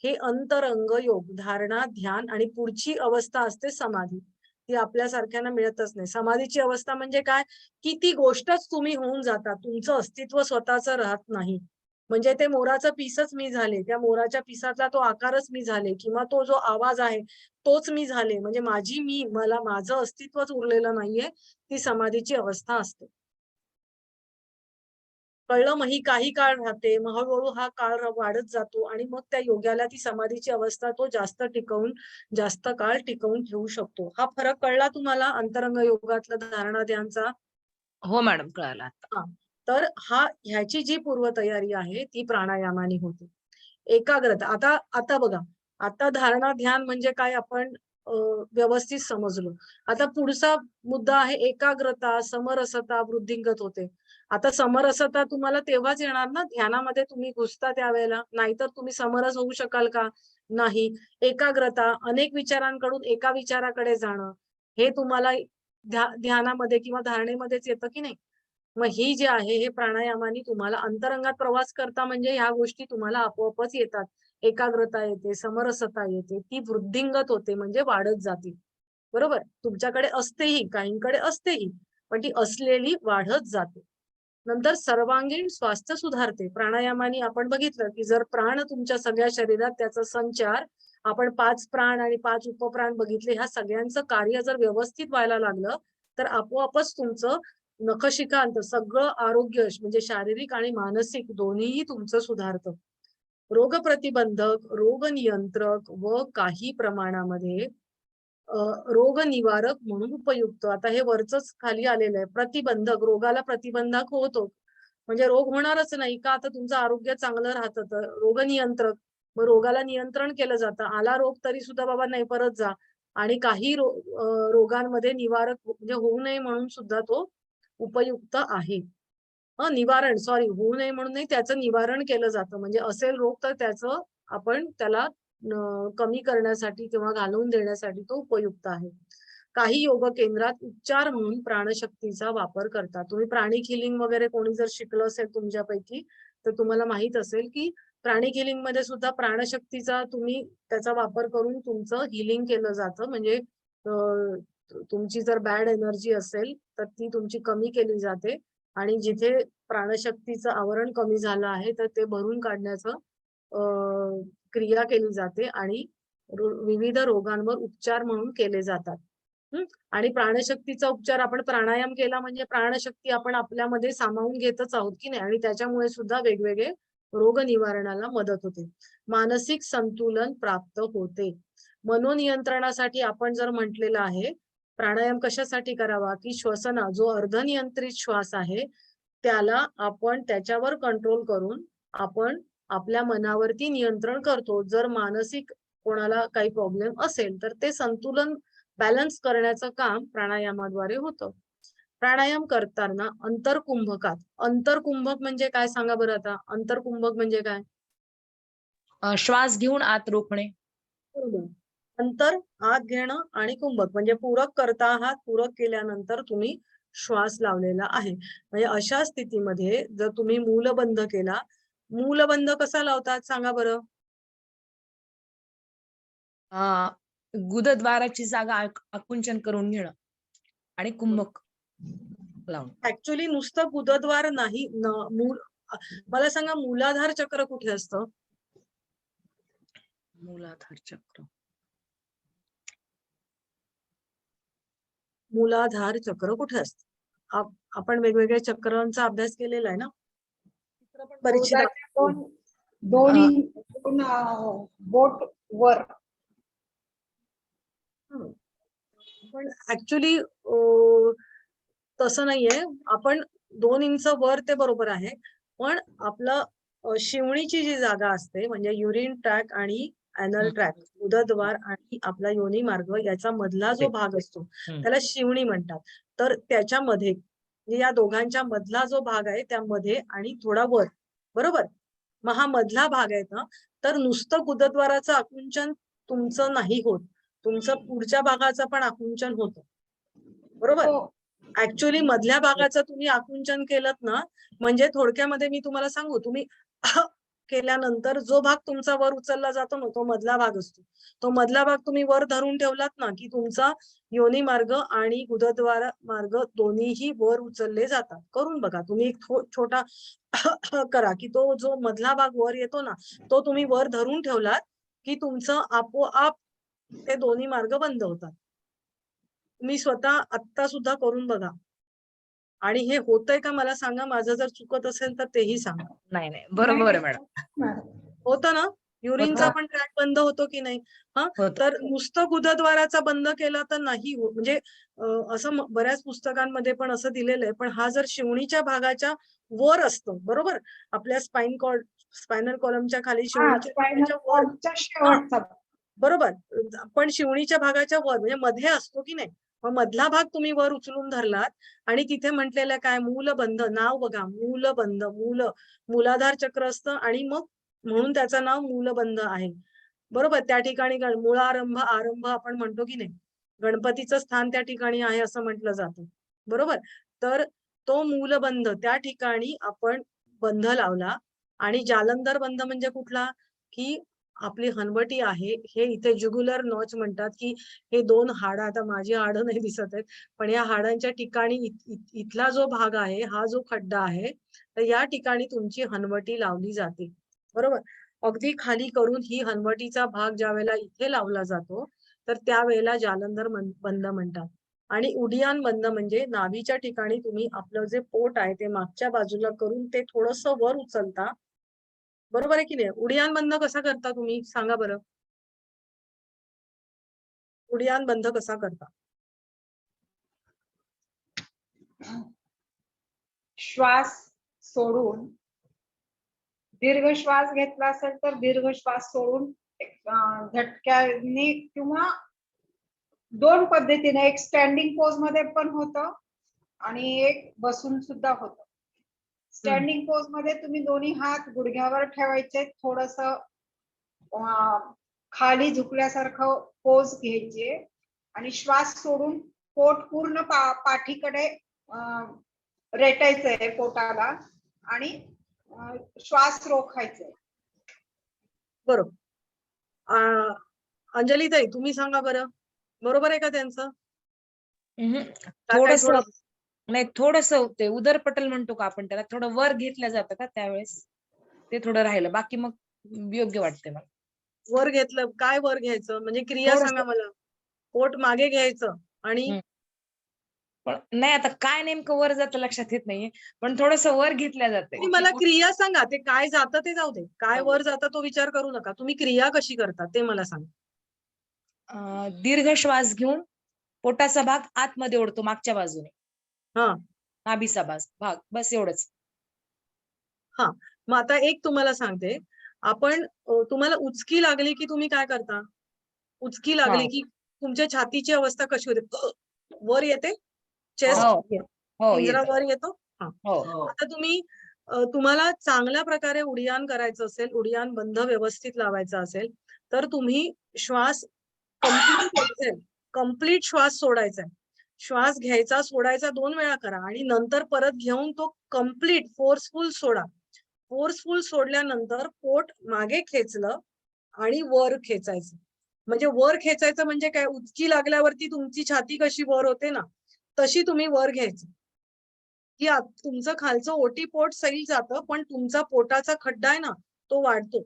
हे अंतरंग योग धारणा ध्यान आणि पुढची अवस्था असते समाधी. ती आपल्यासारख्यांना मिळतच नाही. समाधीची अवस्था म्हणजे काय की ती गोष्टच तुम्ही होऊन जाता. तुमचं अस्तित्व स्वतःच राहत नाही. म्हणजे ते मोराचं पीसच मी झाले, त्या मोराच्या पिसाचा तो आकारच मी झाले, किंवा तो जो आवाज आहे तोच मी झाले. म्हणजे मला माझं अस्तित्वच उरलेलं नाहीये, ती समाधीची अवस्था असते. कळलं? मग ही काही काळ राहते, मग हळूहळू हा काळ वाढत जातो आणि मग त्या योग्याला ती समाधीची अवस्था तो जास्त काळ टिकवून ठेवू शकतो. हा फरक कळला तुम्हाला अंतरंग योगातला धारणा ध्यानचा? हो मॅडम, कळालं आता. हा. तर ह्याची जी पूर्वतयारी आहे ती प्राणायामाने होते. एकाग्रता. आता बघा, आता धारणा ध्यान म्हणजे काय आपण व्यवस्थित समजलो. आता पुढचा मुद्दा आहे एकाग्रता, समरसता वृद्धिंगत होते. आता समरसता तुम्हाला तेव्हाच येणार ना ध्यानामध्ये तुम्ही घुसता त्यावेळेला, नाहीतर तुम्ही समरस होऊ शकाल का? नाही. एकाग्रता, अनेक विचारांकडून एका विचाराकडे जाणं, हे तुम्हाला ध्यानामध्ये किंवा धारणेमध्येच येतं की नाही? मग ही जी आहे हे प्राणायामाने तुम्हाला अंतरंगात प्रवास करता म्हणजे ह्या गोष्टी तुम्हाला आपोआपच येतात. एकाग्रता येते, समरसता येते, ती वृद्धिंगत होते म्हणजे वाढत जाते. बरोबर? तुमच्याकडे असतेही, काहींकडे असतेही, पण ती असलेली वाढत जाते. नंतर सर्वांगीण स्वास्थ्य सुधारते. प्राणायामाने आपण बघितलं की जर प्राण तुमच्या सगळ्या शरीरात त्याचा संचार, आपण 5 प्राण आणि 5 उपप्राण बघितले, ह्या सगळ्यांचं कार्य जर व्यवस्थित व्हायला लागलं तर आपोआपच तुमचं नखशिखांत सगळं आरोग्य म्हणजे शारीरिक आणि मानसिक दोन्हीही तुमचं सुधारतं. रोग प्रतिबंधक, रोग नियंत्रक व काही प्रमाणामध्ये रोग निवारक म्हणून उपयुक्त. आता हे वरचंच खाली आलेलं आहे. प्रतिबंधक, रोगाला प्रतिबंधक होतो. म्हणजे रोग होणारच नाही का? आता तुमचं आरोग्य चांगलं राहतं तर. रोग नियंत्रक, मग रोगाला नियंत्रण केलं जातं. आला रोग तरी सुद्धा बाबा नाही परत जा. आणि काही रोगांमध्ये निवारक म्हणजे होऊ नये म्हणून सुद्धा तो उपयुक्त आहे. निवारण होऊ नये म्हणून नाही, त्याचं निवारण केलं जातं. म्हणजे असेल रोग तर त्याचं आपण त्याला कमी करण्यासाठी किंवा घालवून देण्यासाठी तो उपयुक्त आहे. काही योग केंद्रात उपचार म्हणून प्राणशक्तीचा वापर करतात. तुम्ही प्राणिक हिलिंग वगैरे कोणी जर शिकलं असेल तुमच्यापैकी तर तुम्हाला माहित असेल की प्राणिक हिलिंग मध्ये सुद्धा प्राणशक्तीचा तुम्ही त्याचा वापर करून तुमचं हिलिंग केलं जातं. म्हणजे तुमची जर बॅड एनर्जी असेल तर ती तुमची कमी केली जाते आणि जिथे प्राणशक्तीचं आवरण कमी झालं आहे तर ते भरून काढण्याचं क्रिया केली जाते आणि विविध रोगांवर उपचार म्हणून केले जातात. आणि प्राणशक्तीचा उपचार आपण प्राणायाम केला म्हणजे प्राणशक्ती आपण आपल्यामध्ये सामावून घेतच आहोत की नाही, आणि त्याच्यामुळे सुद्धा वेगवेगळे रोग निवारणाला मदत होते. मानसिक संतुलन प्राप्त होते. मनोनियंत्रणासाठी आपण जर म्हटलेलं आहे प्राणायाम कशासाठी करावा की श्वसना जो अर्धनियंत्रित श्वास आहे त्याला आपण त्याच्यावर कंट्रोल करून आपण आपल्या मनावरती नियंत्रण करतो. जर मानसिक कोणाला काही प्रॉब्लेम असेल तर ते संतुलन बॅलन्स करण्याचं काम प्राणायामाद्वारे होतं. प्राणायाम करताना अंतरकुंभक म्हणजे काय सांगा बरं आता? अंतरकुंभक म्हणजे काय? श्वास घेऊन आत रोखणे. अंतर आत घेणं आणि कुंभक म्हणजे पूरक करता आहात, पूरक केल्यानंतर तुम्ही श्वास लावलेला आहे. म्हणजे अशा स्थितीमध्ये जर तुम्ही मूलबंध केला, मूलबंध कसा लावतात सांगा बरं? गुदद्वाराची जागा आकुंचन करून घेणं आणि कुंभक लावणं. ऍक्च्युली नुसतं गुदद्वार नाही, मला सांगा मूलाधार चक्र कुठे असतं? मूलाधार चक्र, मूलाधार चक्र कुठे असतं? आपण वेगवेगळ्या चक्रांचा अभ्यास केलेला आहे ना? बरीचशी दोन बोट वर. पण ऍक्च्युली तसं नाहीये. आपण 2 इंच वर ते बरोबर आहे, पण आपलं शिवणीची जी जागा असते म्हणजे युरिन ट्रॅक आणि ऍनल ट्रॅक, उदरद्वार आणि आपला योनी मार्ग याचा मधला जो भाग असतो त्याला शिवणी म्हणतात. तर त्याच्यामध्ये म्हणजे या दोघांच्या मधला जो भाग आहे त्यामध्ये आणि थोडा वर, बरोबर? मग हा मधला भाग आहे ना, तर नुसतं गुदद्वाराचं आकुंचन तुमचं नाही होत, तुमचं पुढच्या भागाचं पण आकुंचन होतं, बरोबर? ऍक्च्युली मधल्या भागाचं तुम्ही आकुंचन केलं ना, म्हणजे थोडक्यामध्ये मी तुम्हाला सांगू, तुम्ही केल्यानंतर जो भाग तुमचा वर उचलला जातो ना तो मधला भाग असतो. तो मधला भाग तुम्ही वर धरून ठेवलात ना की तुमचा योनी मार्ग आणि गुदद्वार मार्ग दोन्हीही वर उचलले जातात. करून बघा तुम्ही एक छोटा करा की तो जो मधला भाग वर येतो ना तो तुम्ही वर धरून ठेवलात की तुमचं आपोआप ते दोन्ही मार्ग बंद होतात. तुम्ही स्वतः आत्ता सुद्धा करून बघा आणि हे होतंय का मला सांगा. माझं जर चुकत असेल तर तेही सांगा. नाही नाही बरोबर आहे मॅडम. होतं ना युरिनचा होतं. पण ट्रॅक बंद होतो की नाही. होतं. तर नुसतं गुदद्वाराचा बंद केला तर नाही होत. म्हणजे असं बऱ्याच पुस्तकांमध्ये पण असं दिलेलं आहे. पण हा जर शिवणीच्या भागाच्या वर असतो बरोबर आपल्या स्पायनल कॉलमच्या खाली शिवणीच्या भागाच्या वर शेवटचा बरोबर. पण शिवणीच्या भागाच्या वर म्हणजे मध्ये असतो की नाही. मग मधला भाग तुम्ही वर उचलून धरलात आणि तिथे म्हटलेलं काय मूलबंध नाव बघा मूलबंध मूलाधार चक्र असतं आणि मग म्हणून त्याचं नाव मूलबंध आहे. बरोबर. त्या ठिकाणी मूळारंभ आरंभ आपण म्हणतो की नाही. गणपतीचं स्थान त्या ठिकाणी आहे असं म्हटलं जातं. बरोबर. तर तो मूलबंध त्या ठिकाणी आपण बंध लावला आणि जालंधर बंध म्हणजे कुठला की आपली हनवटी आहे. हे इथे जुगुलर नॉच म्हणतात की हे दोन हाडं आता माझी हाडं नाही दिसत आहेत पण या हाडांच्या ठिकाणी इथला जो भाग आहे हा जो खड्डा आहे तर या ठिकाणी तुमची हनवटी लावली जाते. बरोबर. अगदी खाली करून ही हनवटीचा भाग ज्या वेळेला इथे लावला जातो तर त्यावेळेला जालंधर बंध म्हणतात. आणि उडियान बंध म्हणजे नाभीच्या ठिकाणी तुम्ही आपलं जे पोट आहे ते मागच्या बाजूला करून ते थोडंसं वर उचलता. बरोबर आहे की नाही. उडियान बंध कसा करता तुम्ही सांगा बरं. उडियान बंध कसा करता. श्वास सोडून दीर्घ श्वास घेतला असेल तर दीर्घ श्वास सोडून झटक्याने किंवा दोन पद्धतीने एक स्टँडिंग पोज मध्ये पण होतं आणि एक बसून सुद्धा होतं. स्टँडिंग पोज मध्ये तुम्ही दोन्ही हात गुडघ्यावर ठेवायचे थोडंसं खाली झुकल्यासारखं पोज घ्यायचे आणि श्वास सोडून पोट पूर्ण पाठीकडे रेटायचंय पोटाला आणि श्वास रोखायचंय. बरोबर. अंजली ताई तुम्ही सांगा बरं. बरोबर आहे का त्यांचं. थोडस नाही थोडस ते उदरपटल म्हणतो का आपण त्याला थोडं वर घेतलं जातं का त्यावेळेस ते थोडं राहिलं बाकी मग योग्य वाटते मला. वर घेतलं काय वर घ्यायचं म्हणजे क्रिया सांगा मला. पोट मागे घ्यायचं आणि पण नाही आता काय नेमकं वर जातं लक्षात येत नाहीये पण थोडस वर घेतल्या जाते. मला क्रिया सांगा. ते काय जातं ते जाऊ दे. काय वर जातं तो विचार करू नका. तुम्ही क्रिया कशी करता ते मला सांगा. दीर्घ श्वास घेऊन पोटाचा भाग आतमध्ये ओढतो मागच्या बाजूने. नाभीचा भाग बस एवढंच. मग आता एक तुम्हाला सांगते. आपण तुम्हाला उचकी लागली की तुम्ही काय करता. उचकी लागली की तुमच्या छातीची अवस्था कशी होते. वर येते चेस्ट पिंजरा वर येतो. आता तुम्ही तुम्हाला चांगल्या प्रकारे उडियान करायचं असेल उडियान बंध व्यवस्थित लावायचा असेल तर तुम्ही श्वास कम्प्लीट श्वास सोडायचा आहे. श्वास घ्यायचा सोडायचा 2 वेळा करा आणि नंतर परत घेऊन तो कम्प्लीट फोर्सफुल सोडा. फोर्सफुल सोडल्यानंतर पोट मागे खेचलं आणि वर खेचायचं. म्हणजे वर खेचायचं म्हणजे काय उचकी लागल्यावरती तुमची छाती कशी वर होते ना तशी तुम्ही वर घ्यायची की तुमचं खालचं ओटी पोट सैल जातं पण तुमचा पोटाचा खड्डा आहे ना तो वाढतो.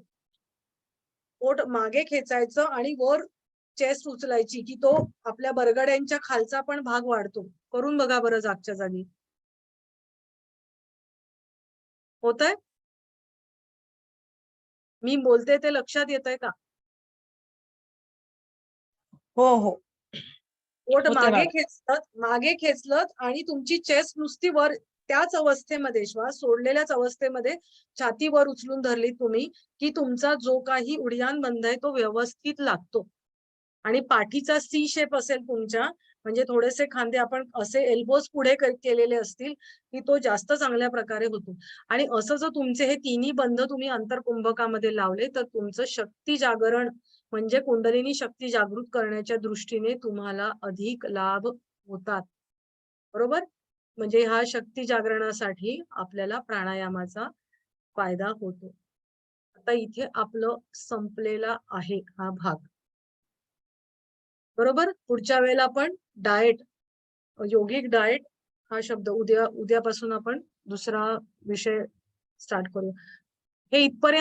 पोट मागे खेचायचं आणि वर चेस्ट उचलायची की तो आपल्या बरगड्यांच्या खालचा पण भाग वाढतो. करून बघा बरं जागच्या जागी. होतंय. मी बोलते ते लक्षात येतंय का. हो. पोट मागे खेचलं आणि तुमची चेस्ट नुसती वर त्याच अवस्थेमध्ये श्वास सोडलेल्याच अवस्थेमध्ये छाती वर उचलून धरली तुम्ही की तुमचा जो काही उडियान बंध आहे तो व्यवस्थित लागतो. आणि पाठीचा सी शेप असेल तुमच्या म्हणजे थोडेसे खांदे आपण असे एल्बोज पुढे केलेले असतील की तो जास्त चांगल्या प्रकारे होतो. आणि असं जर तुमचे हे तिन्ही बंध तुम्ही अंतरकुंभकामध्ये लावले तर तुमचं शक्ती जागरण म्हणजे कुंडलिनी शक्ती जागृत करण्याच्या दृष्टीने तुम्हाला अधिक लाभ होतात. बरोबर. म्हणजे हा शक्ती जागरणासाठी आपल्याला प्राणायामाचा फायदा होतो. आता इथे आपलं संपलेला आहे हा भाग. बरोबर. पुढच्या वेळेला आपण डाएट, योगिक डाएट हा शब्द उद्यापासून आपण दुसरा विषय स्टार्ट करू. हे इथपर्यंत